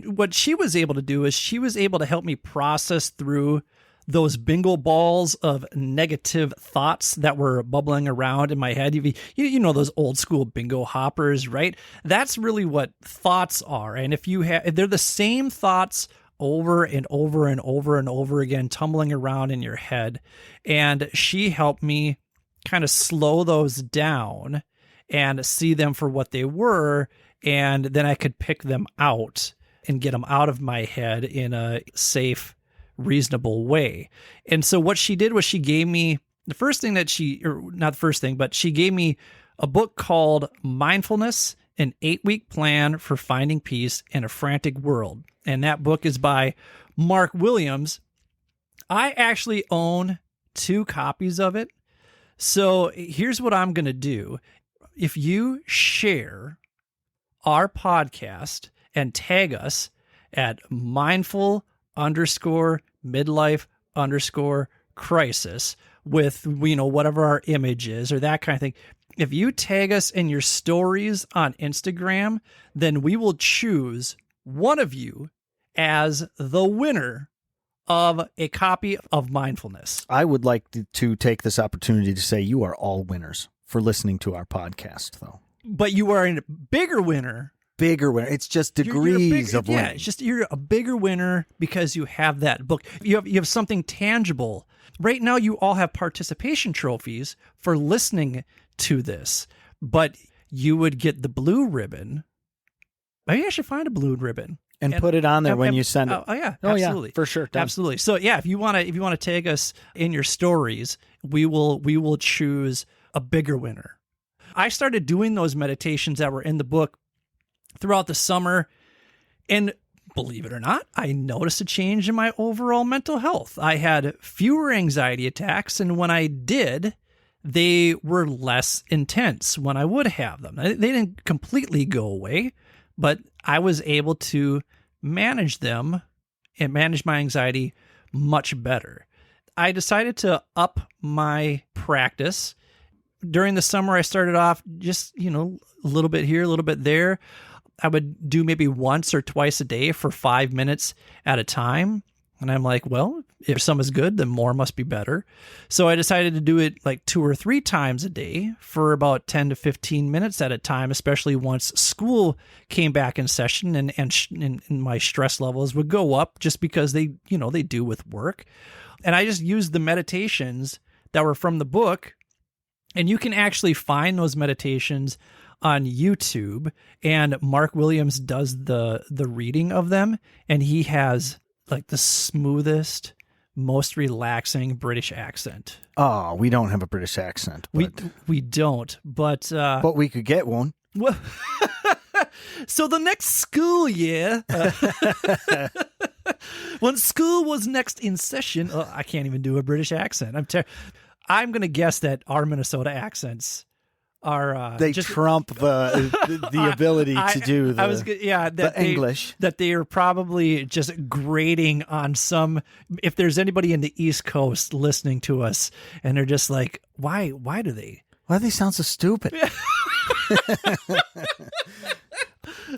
what she was able to do is she was able to help me process through those bingo balls of negative thoughts that were bubbling around in my head. You know those old school bingo hoppers, right? That's really what thoughts are. And if they're the same thoughts over and over and over and over again, tumbling around in your head. And she helped me kind of slow those down and see them for what they were. And then I could pick them out and get them out of my head in a safe, reasonable way. And so what she did was she gave me she gave me a book called Mindfulness, an 8-week plan for finding peace in a frantic world. And that book is by Mark Williams. I actually own 2 copies of it. So here's what I'm going to do. If you share our podcast and tag us at mindful_midlife_crisis with, whatever our image is or that kind of thing. If you tag us in your stories on Instagram, then we will choose one of you as the winner of a copy of Mindfulness. I would like to take this opportunity to say you are all winners for listening to our podcast, though. But you are a bigger winner. Bigger winner. It's just degrees of winning. Yeah, it's just you're a bigger winner because you have that book. You have something tangible. Right now, you all have participation trophies for listening to this, but you would get the blue ribbon. Maybe I should find a blue ribbon and put it on there when you send it. Oh yeah, absolutely, yeah, for sure, done. Absolutely. So yeah, if you want to tag us in your stories, we will choose a bigger winner. I started doing those meditations that were in the book throughout the summer, and believe it or not, I noticed a change in my overall mental health. I had fewer anxiety attacks, and when I did, they were less intense when I would have them. They didn't completely go away, but I was able to manage them and manage my anxiety much better. I decided to up my practice. During the summer, I started off just, a little bit here, a little bit there. I would do maybe once or twice a day for 5 minutes at a time. And I'm like, well, if some is good, then more must be better. So I decided to do it like 2 or 3 times a day for about 10 to 15 minutes at a time, especially once school came back in session and my stress levels would go up just because they do with work. And I just used the meditations that were from the book. And you can actually find those meditations on YouTube, and Mark Williams does the reading of them, and he has like the smoothest, most relaxing British accent. Oh, we don't have a British accent. But... We don't, but we could get one. Well, so the next school year, when school was next in session, I can't even do a British accent. I'm going to guess that our Minnesota accents are they just trump the ability to do the English. That they are probably just grating on some. If there's anybody in the East Coast listening to us, and they're just like, why do they sound so stupid?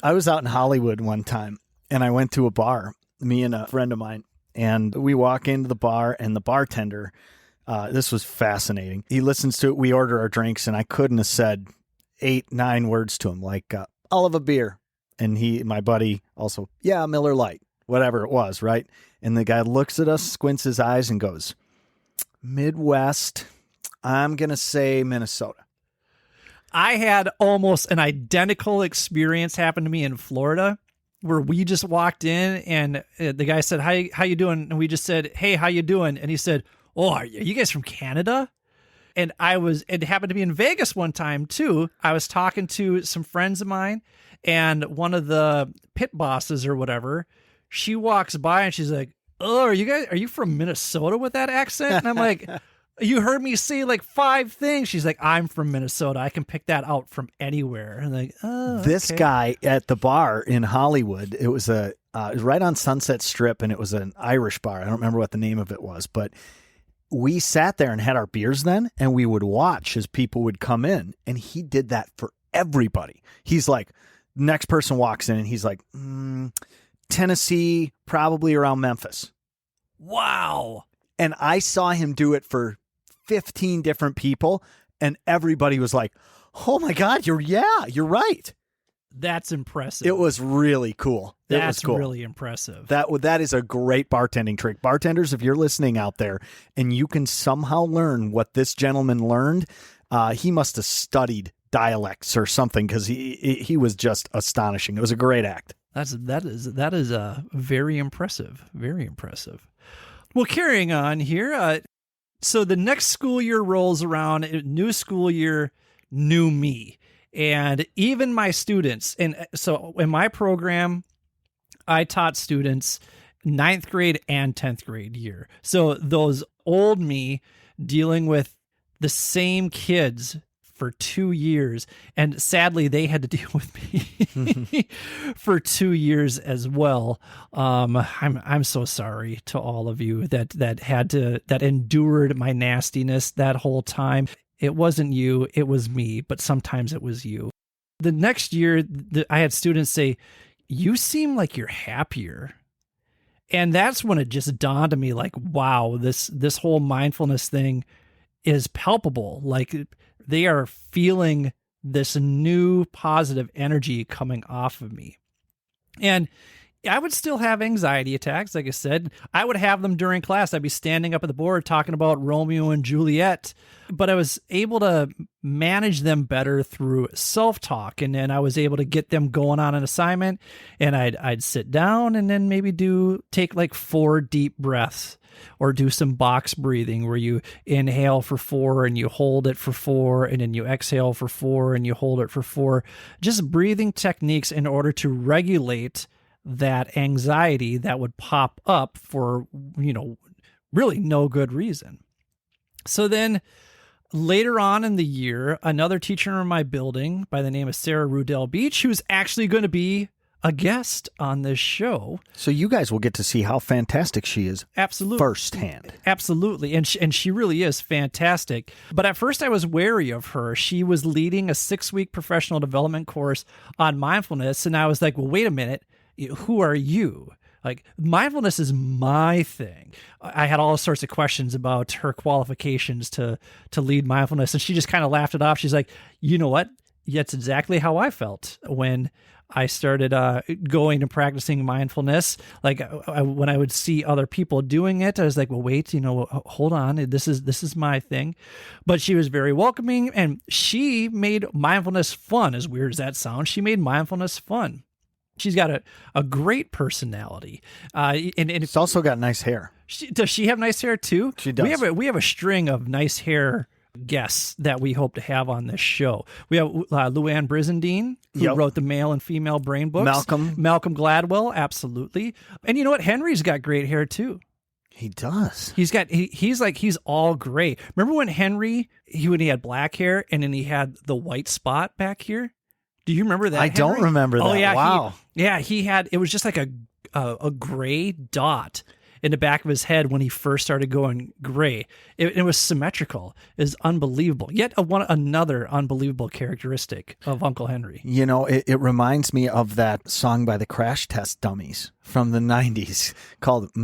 I was out in Hollywood one time, and I went to a bar, me and a friend of mine, and we walk into the bar, and the bartender. This was fascinating. He listens to it. We order our drinks, and I couldn't have said 8-9 words to him, like, I'll have a beer. And my buddy also, yeah, Miller Lite, whatever it was, right? And the guy looks at us, squints his eyes, and goes, Midwest, I'm going to say Minnesota. I had almost an identical experience happen to me in Florida, where we just walked in, and the guy said, how you doing? And we just said, hey, how you doing? And he said, oh, are you guys from Canada? And it happened to be in Vegas one time too. I was talking to some friends of mine, and one of the pit bosses or whatever, she walks by and she's like, "Oh, are you from Minnesota with that accent?" And I'm like, "You heard me say like 5 things." She's like, "I'm from Minnesota. I can pick that out from anywhere." And I'm like, "Oh, This okay." guy at the bar in Hollywood, it was it was right on Sunset Strip, and it was an Irish bar. I don't remember what the name of it was, but we sat there and had our beers then, and we would watch as people would come in, and he did that for everybody. He's like, next person walks in, and he's like, Tennessee, probably around Memphis. Wow. And I saw him do it for 15 different people, and everybody was like, "Oh my God, you're right." That's impressive. It was really cool. That's it was cool. really impressive. That is a great bartending trick. Bartenders, if you're listening out there and you can somehow learn what this gentleman learned, he must have studied dialects or something, because he was just astonishing. It was a great act. That is very impressive. Very impressive. Well, carrying on here. So the next school year rolls around, new school year, new me. And even my students, and so in my program, I taught students 9th grade and 10th grade year. So those old me dealing with the same kids for 2 years, and sadly they had to deal with me for 2 years as well. I'm so sorry to all of you that endured my nastiness that whole time. It wasn't you, it was me, but sometimes it was you. The next year, I had students say, "You seem like you're happier." And that's when it just dawned on me, like, wow, this whole mindfulness thing is palpable. Like, they are feeling this new positive energy coming off of me. And I would still have anxiety attacks. Like I said, I would have them during class. I'd be standing up at the board talking about Romeo and Juliet, but I was able to manage them better through self-talk. And then I was able to get them going on an assignment, and I'd sit down and then maybe take like 4 deep breaths, or do some box breathing where you inhale for 4 and you hold it for 4, and then you exhale for 4 and you hold it for 4. Just breathing techniques in order to regulate that anxiety that would pop up for, really no good reason. So then later on in the year, another teacher in my building by the name of Sarah Rudell Beach, who's actually going to be a guest on this show. So you guys will get to see how fantastic she is. Absolutely. Firsthand. Absolutely. And she really is fantastic. But at first I was wary of her. She was leading a 6-week professional development course on mindfulness. And I was like, well, wait a minute. Who are you? Like, mindfulness is my thing. I had all sorts of questions about her qualifications to lead mindfulness. And she just kind of laughed it off. She's like, you know what? That's exactly how I felt when I started going and practicing mindfulness. Like, when I would see other people doing it, I was like, well, wait, hold on. This is my thing. But she was very welcoming, and she made mindfulness fun. As weird as that sounds, she made mindfulness fun. She's got a great personality. And It's also got nice hair. does she have nice hair too? She does. We have a string of nice hair guests that we hope to have on this show. We have Luann Brizendine, who wrote the Male and Female Brain books. Malcolm Gladwell, absolutely. And you know what? Henry's got great hair too. He does. He's all gray. Remember when Henry, when he had black hair and then he had the white spot back here? Do you remember that? I don't remember that. Oh yeah, wow. He had, it was just like a gray dot in the back of his head when he first started going gray. It was symmetrical. It was unbelievable. Yet another unbelievable characteristic of Uncle Henry. It reminds me of that song by the Crash Test Dummies from the 90s called Do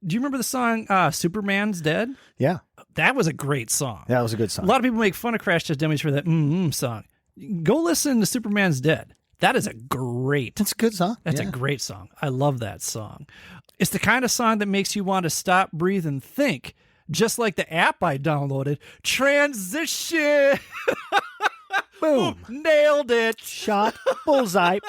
you remember the song Superman's Dead? Yeah. That was a great song. That was a good song. A lot of people make fun of Crash Test Dummies for that song. Go listen to Superman's Dead. That is a great. That's a good song. That's a great song. I love that song. It's the kind of song that makes you want to stop, breathe, and think. Just like the app I downloaded, Transition. Boom. Nailed it. Shot. Bullseye.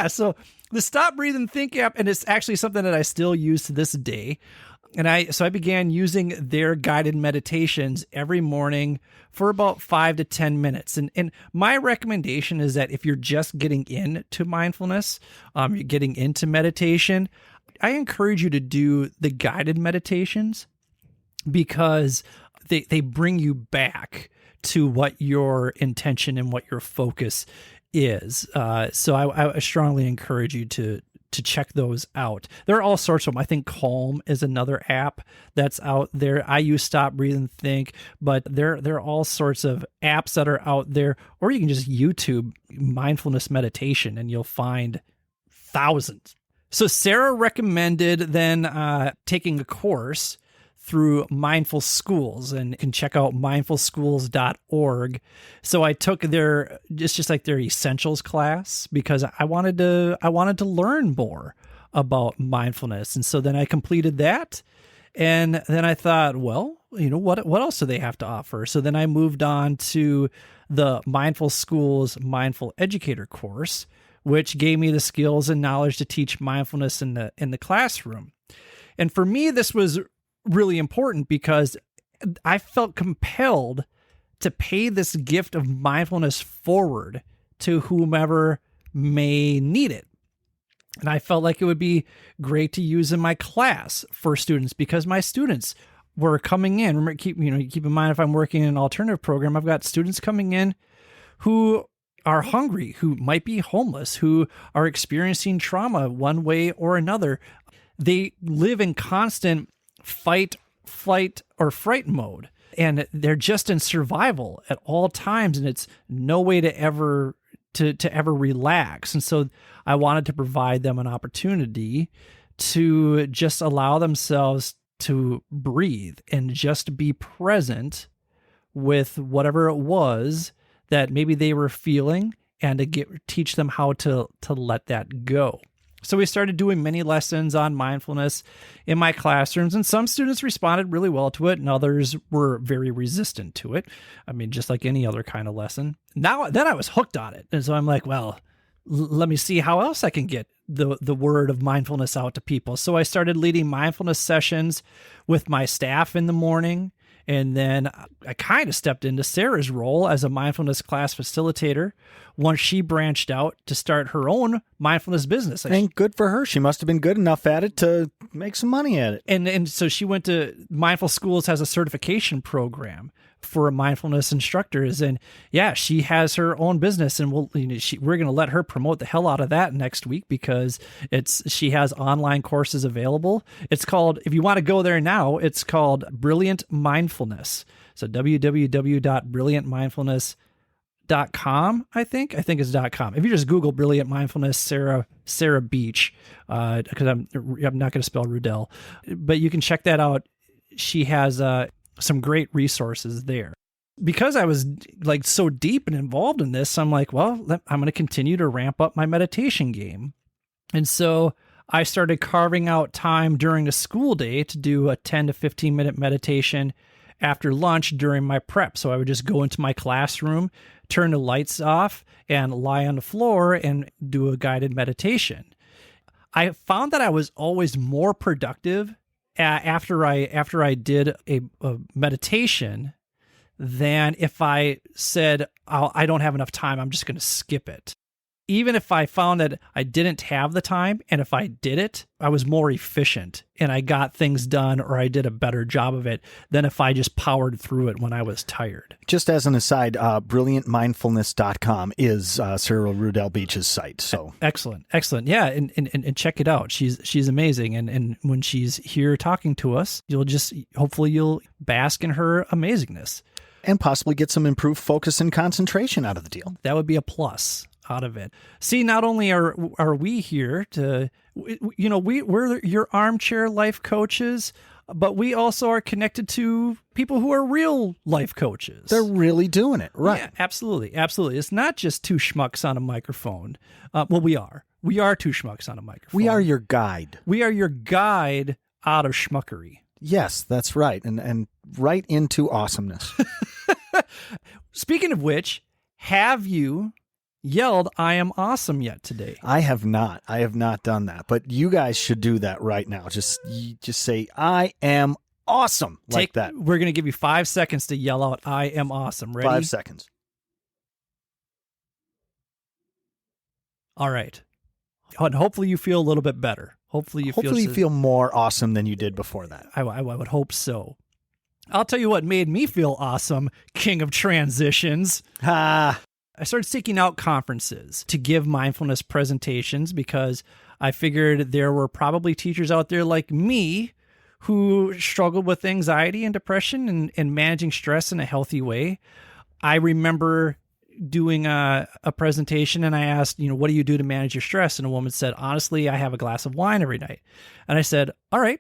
So the Stop, Breathe, and Think app, and it's actually something that I still use to this day. And I began using their guided meditations every morning for about 5 to 10 minutes. And my recommendation is that if you're just getting into mindfulness, you're getting into meditation, I encourage you to do the guided meditations because they bring you back to what your intention and what your focus is. So I strongly encourage you to check those out. There are all sorts of them. I think Calm is another app that's out there. I use Stop, Breathe, and Think, but there are all sorts of apps that are out there, or you can just YouTube mindfulness meditation and you'll find thousands. So Sarah recommended then taking a course through Mindful Schools, and you can check out mindfulschools.org. So I took their just like their essentials class because I wanted to learn more about mindfulness. And so then I completed that. And then I thought, well, what else do they have to offer? So then I moved on to the Mindful Schools Mindful Educator course, which gave me the skills and knowledge to teach mindfulness in the classroom. And for me, this was really important because I felt compelled to pay this gift of mindfulness forward to whomever may need it. And I felt like it would be great to use in my class for students because my students were coming in. Remember, keep in mind, if I'm working in an alternative program, I've got students coming in who are hungry, who might be homeless, who are experiencing trauma one way or another. They live in constant fight, flight, or fright mode. And they're just in survival at all times. And it's no way to ever relax. And so I wanted to provide them an opportunity to just allow themselves to breathe and just be present with whatever it was that maybe they were feeling, and to teach them how to let that go. So we started doing many lessons on mindfulness in my classrooms, and some students responded really well to it, and others were very resistant to it. I mean, just like any other kind of lesson. Then I was hooked on it, and so I'm like, well, let me see how else I can get the word of mindfulness out to people. So I started leading mindfulness sessions with my staff in the morning. And then I kind of stepped into Sarah's role as a mindfulness class facilitator once she branched out to start her own mindfulness business. And good for her. She must have been good enough at it to make some money at it. And so she went to Mindful Schools, has a certification program for mindfulness instructors. And yeah, she has her own business, and we're going to let her promote the hell out of that next week because she has online courses available. It's called, if you want to go there now, it's called Brilliant Mindfulness. So www.brilliantmindfulness.com, I think it's .com. If you just Google Brilliant Mindfulness, Sarah Beach, because I'm not going to spell Rudell, but you can check that out. She has some great resources there. Because I was like so deep and involved in this, I'm like, well, I'm going to continue to ramp up my meditation game. And so I started carving out time during the school day to do a 10 to 15 minute meditation after lunch during my prep. So I would just go into my classroom, turn the lights off, and lie on the floor and do a guided meditation. I found that I was always more productive after I did a meditation than if I said, I don't have enough time, I'm just going to skip it. Even if I found that I didn't have the time, and if I did it, I was more efficient and I got things done, or I did a better job of it than if I just powered through it when I was tired. Just as an aside, brilliantmindfulness.com is Sarah Rudell Beach's site. So excellent. Yeah. And check it out. She's amazing. And when she's here talking to us, hopefully you'll bask in her amazingness. And possibly get some improved focus and concentration out of the deal. That would be a plus out of it. See, not only are we here to, we're your armchair life coaches, but we also are connected to people who are real life coaches. They're really doing it, right? Yeah, absolutely. It's not just two schmucks on a microphone. Well, we are. We are two schmucks on a microphone. We are your guide. We are your guide out of schmuckery. Yes, that's right. And right into awesomeness. Speaking of which, have you yelled, "I am awesome" yet today. I have not. I have not done that. But you guys should do that right now. Just say, "I am awesome," like that. We're going to give you 5 seconds to yell out, "I am awesome." Ready? 5 seconds. All right. And hopefully you feel a little bit better. Hopefully you feel more awesome than you did before that. I would hope so. I'll tell you what made me feel awesome, king of transitions. Ha! I started seeking out conferences to give mindfulness presentations because I figured there were probably teachers out there like me who struggled with anxiety and depression and managing stress in a healthy way. I remember doing a presentation and I asked, what do you do to manage your stress? And a woman said, honestly, I have a glass of wine every night. And I said, all right,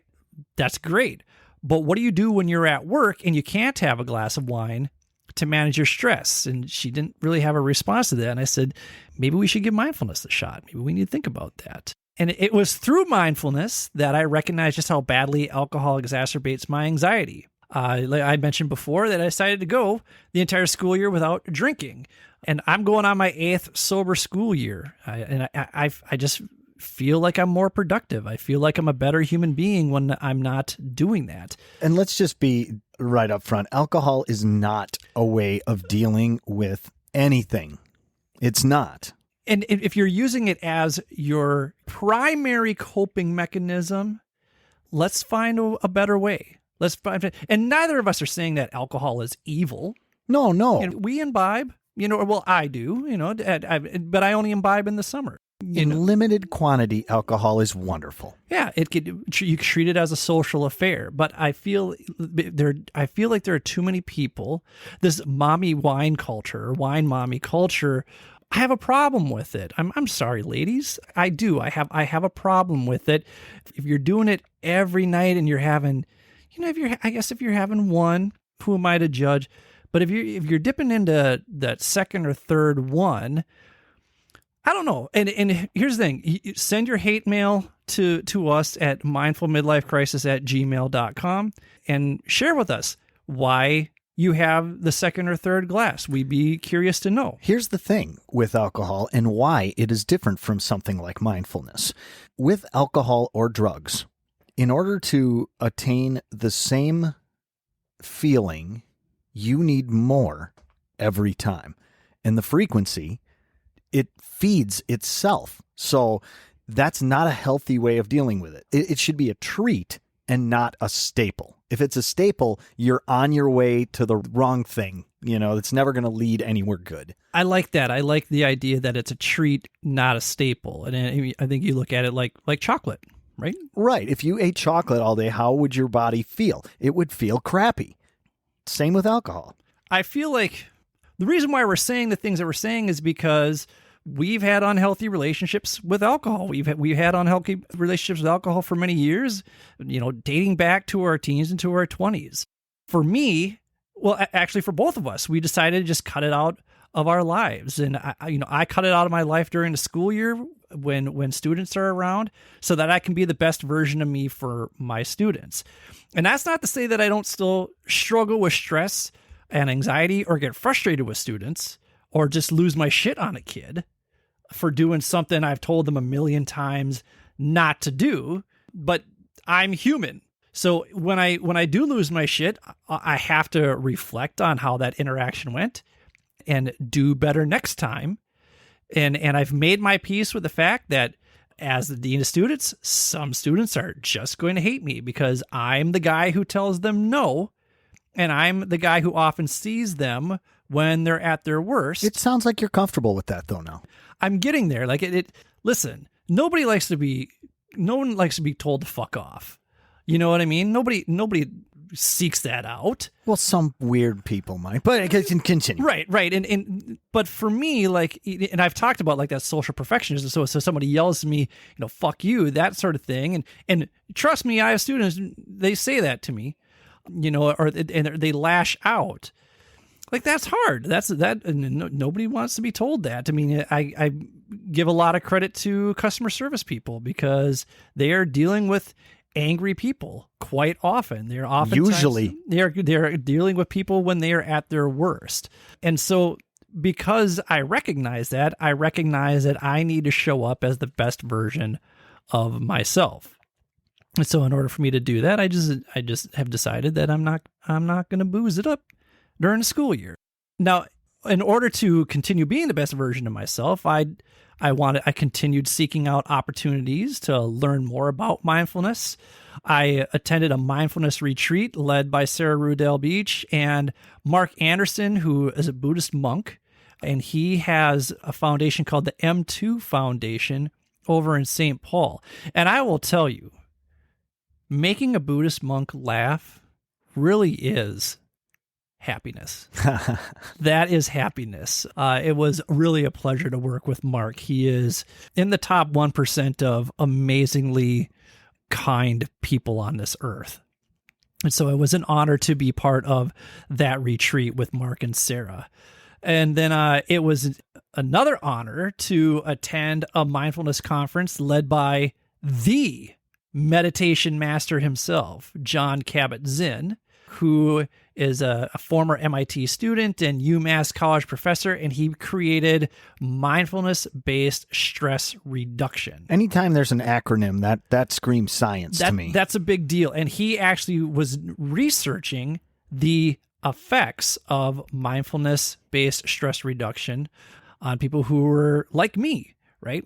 that's great. But what do you do when you're at work and you can't have a glass of wine to manage your stress? And she didn't really have a response to that. And I said, maybe we should give mindfulness a shot. Maybe we need to think about that. And it was through mindfulness that I recognized just how badly alcohol exacerbates my anxiety. Like I mentioned before that I decided to go the entire school year without drinking. And I'm going on my 8th sober school year. I just feel like I'm more productive. I feel like I'm a better human being when I'm not doing that. And let's just be right up front. Alcohol is not a way of dealing with anything. It's not. And if you're using it as your primary coping mechanism, let's find a better way. And neither of us are saying that alcohol is evil. No. We imbibe, well, I do, but I only imbibe in the summer. In limited quantity, alcohol is wonderful. Yeah, you treat it as a social affair, but I feel like there are too many people. This mommy wine culture, or wine mommy culture, I have a problem with it. I'm sorry, ladies. I do. I have a problem with it. If you're doing it every night and you're having, if you're having one, who am I to judge? But if you're dipping into that second or third one, I don't know. And here's the thing. You send your hate mail to us at mindfulmidlifecrisis@gmail.com and share with us why you have the second or third glass. We'd be curious to know. Here's the thing with alcohol and why it is different from something like mindfulness. With alcohol or drugs, in order to attain the same feeling, you need more every time. And the frequency, it feeds itself. So that's not a healthy way of dealing with it. It should be a treat and not a staple. If it's a staple, you're on your way to the wrong thing. It's never going to lead anywhere good. I like that. I like the idea that it's a treat, not a staple. And I think you look at it like chocolate, right? Right. If you ate chocolate all day, how would your body feel? It would feel crappy. Same with alcohol. I feel like the reason why we're saying the things that we're saying is because we've had unhealthy relationships with alcohol. We've had unhealthy relationships with alcohol for many years, dating back to our teens and to our 20s. For me, well, actually for both of us, we decided to just cut it out of our lives. And I cut it out of my life during the school year when students are around so that I can be the best version of me for my students. And that's not to say that I don't still struggle with stress and anxiety or get frustrated with students or just lose my shit on a kid for doing something I've told them a million times not to do, but I'm human. So when I do lose my shit, I have to reflect on how that interaction went and do better next time. And I've made my peace with the fact that as the dean of students, some students are just going to hate me because I'm the guy who tells them no, and I'm the guy who often sees them when they're at their worst. It sounds like you're comfortable with that, though, now. I'm getting there. Like listen, no one likes to be told to fuck off. You know what I mean? Nobody seeks that out. Well, some weird people might, but it can continue. Right. But for me, and I've talked about that social perfectionism. So somebody yells at me, fuck you, that sort of thing. And trust me, I have students, they say that to me, or they lash out. That's hard. Nobody wants to be told that. I mean, I give a lot of credit to customer service people because they are dealing with angry people quite often. They're dealing with people when they are at their worst. And so because I recognize that I need to show up as the best version of myself. And so in order for me to do that, I just have decided that I'm not going to booze it up during the school year. Now, in order to continue being the best version of myself, I continued seeking out opportunities to learn more about mindfulness. I attended a mindfulness retreat led by Sarah Rudell Beach and Mark Anderson, who is a Buddhist monk, and he has a foundation called the M2 Foundation over in St. Paul. And I will tell you, making a Buddhist monk laugh really is happiness. That is happiness. It was really a pleasure to work with Mark. He is in the top 1% of amazingly kind people on this earth. And so it was an honor to be part of that retreat with Mark and Sarah. And then it was another honor to attend a mindfulness conference led by the meditation master himself, John Kabat-Zinn, who is a former MIT student and UMass college professor, and he created mindfulness-based stress reduction. Anytime there's an acronym, that screams science to me. That's a big deal. And he actually was researching the effects of mindfulness-based stress reduction on people who were like me, right?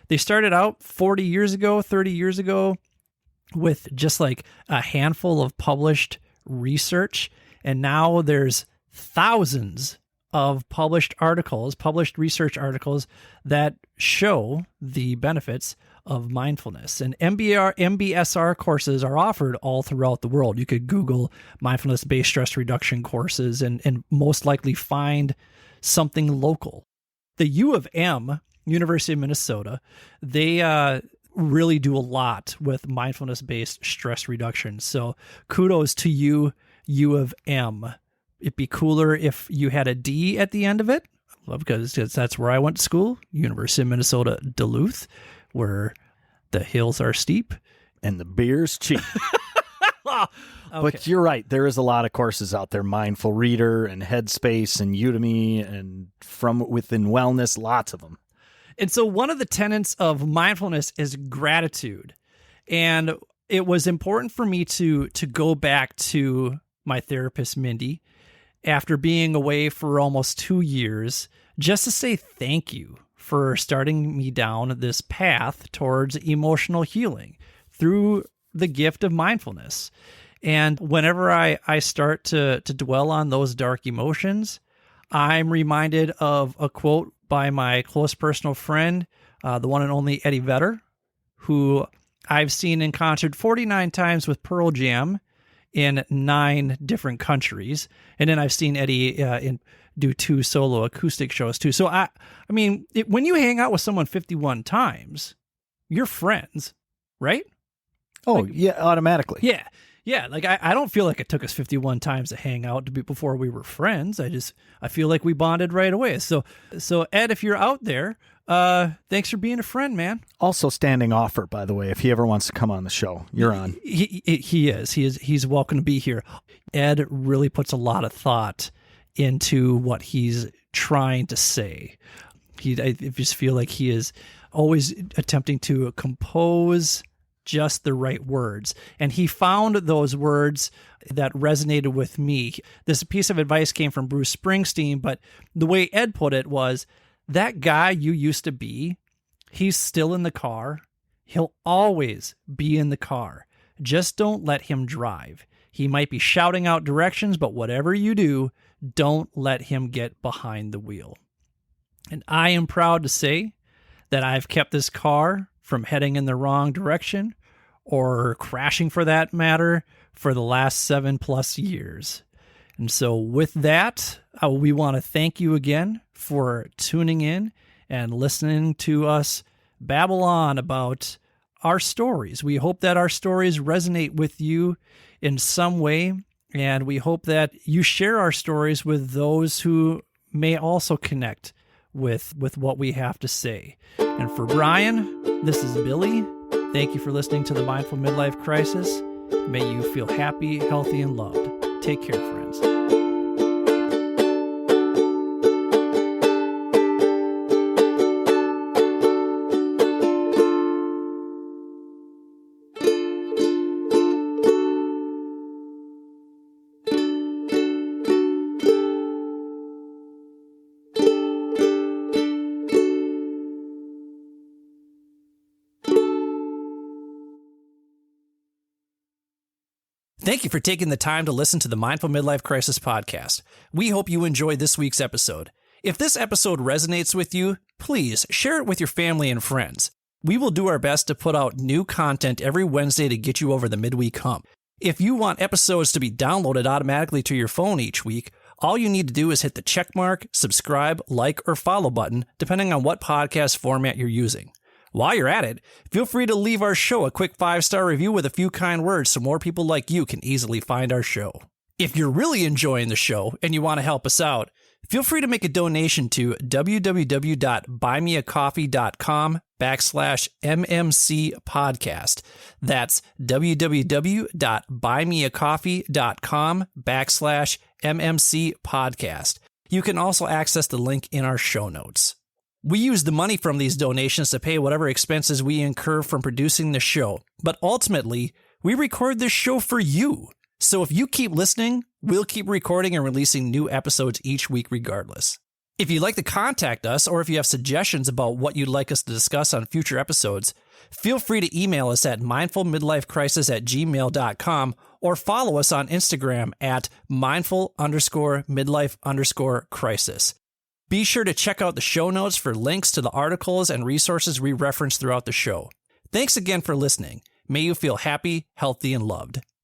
They started out 40 years ago, 30 years ago, with just like a handful of published research, and now there's thousands of published research articles that show the benefits of mindfulness. And MBSR courses are offered all throughout the world. You could Google mindfulness-based stress reduction courses and most likely find something local. The U of M, University of Minnesota, they really do a lot with mindfulness-based stress reduction. So kudos to you, U of M. It'd be cooler if you had a D at the end of it, because that's where I went to school, University of Minnesota, Duluth, where the hills are steep. And the beer's cheap. Okay. But you're right. There is a lot of courses out there, Mindful Reader and Headspace and Udemy and From Within Wellness, lots of them. And so one of the tenets of mindfulness is gratitude. And it was important for me to go back to my therapist, Mindy, after being away for almost 2 years, just to say thank you for starting me down this path towards emotional healing through the gift of mindfulness. And whenever I start to dwell on those dark emotions, I'm reminded of a quote by my close personal friend, the one and only Eddie Vedder, who I've seen in concert 49 times with Pearl Jam in 9 different countries. And then I've seen Eddie do 2 solo acoustic shows too. So I mean, when you hang out with someone 51 times, you're friends, right? Oh, yeah, automatically. Yeah. Yeah, like I don't feel like it took us 51 times to hang out before we were friends. I feel like we bonded right away. So Ed, if you're out there, thanks for being a friend, man. Also standing offer, by the way, if he ever wants to come on the show, you're on. He's welcome to be here. Ed really puts a lot of thought into what he's trying to say. I just feel like he is always attempting to compose just the right words. And he found those words that resonated with me. This piece of advice came from Bruce Springsteen, but the way Ed put it was, that guy you used to be, he's still in the car. He'll always be in the car. Just don't let him drive. He might be shouting out directions, but whatever you do, don't let him get behind the wheel. And I am proud to say that I've kept this car from heading in the wrong direction or crashing for that matter for the last 7+ years. And so with that, we want to thank you again for tuning in and listening to us babble on about our stories. We hope that our stories resonate with you in some way, and we hope that you share our stories with those who may also connect with what we have to say. And for Brian, this is Billy. Thank you for listening to the Mindful Midlife Crisis. May you feel happy, healthy, and loved. Take care, friends. Thank you for taking the time to listen to the Mindful Midlife Crisis podcast. We hope you enjoyed this week's episode. If this episode resonates with you, please share it with your family and friends. We will do our best to put out new content every Wednesday to get you over the midweek hump. If you want episodes to be downloaded automatically to your phone each week, all you need to do is hit the checkmark, subscribe, like, or follow button, depending on what podcast format you're using. While you're at it, feel free to leave our show a quick 5-star review with a few kind words so more people like you can easily find our show. If you're really enjoying the show and you want to help us out, feel free to make a donation to www.buymeacoffee.com/MMC podcast. That's www.buymeacoffee.com/MMC podcast. You can also access the link in our show notes. We use the money from these donations to pay whatever expenses we incur from producing the show, but ultimately, we record this show for you. So if you keep listening, we'll keep recording and releasing new episodes each week regardless. If you'd like to contact us, or if you have suggestions about what you'd like us to discuss on future episodes, feel free to email us at mindfulmidlifecrisis@gmail.com or follow us on Instagram at mindful_midlife_crisis. Be sure to check out the show notes for links to the articles and resources we reference throughout the show. Thanks again for listening. May you feel happy, healthy, and loved.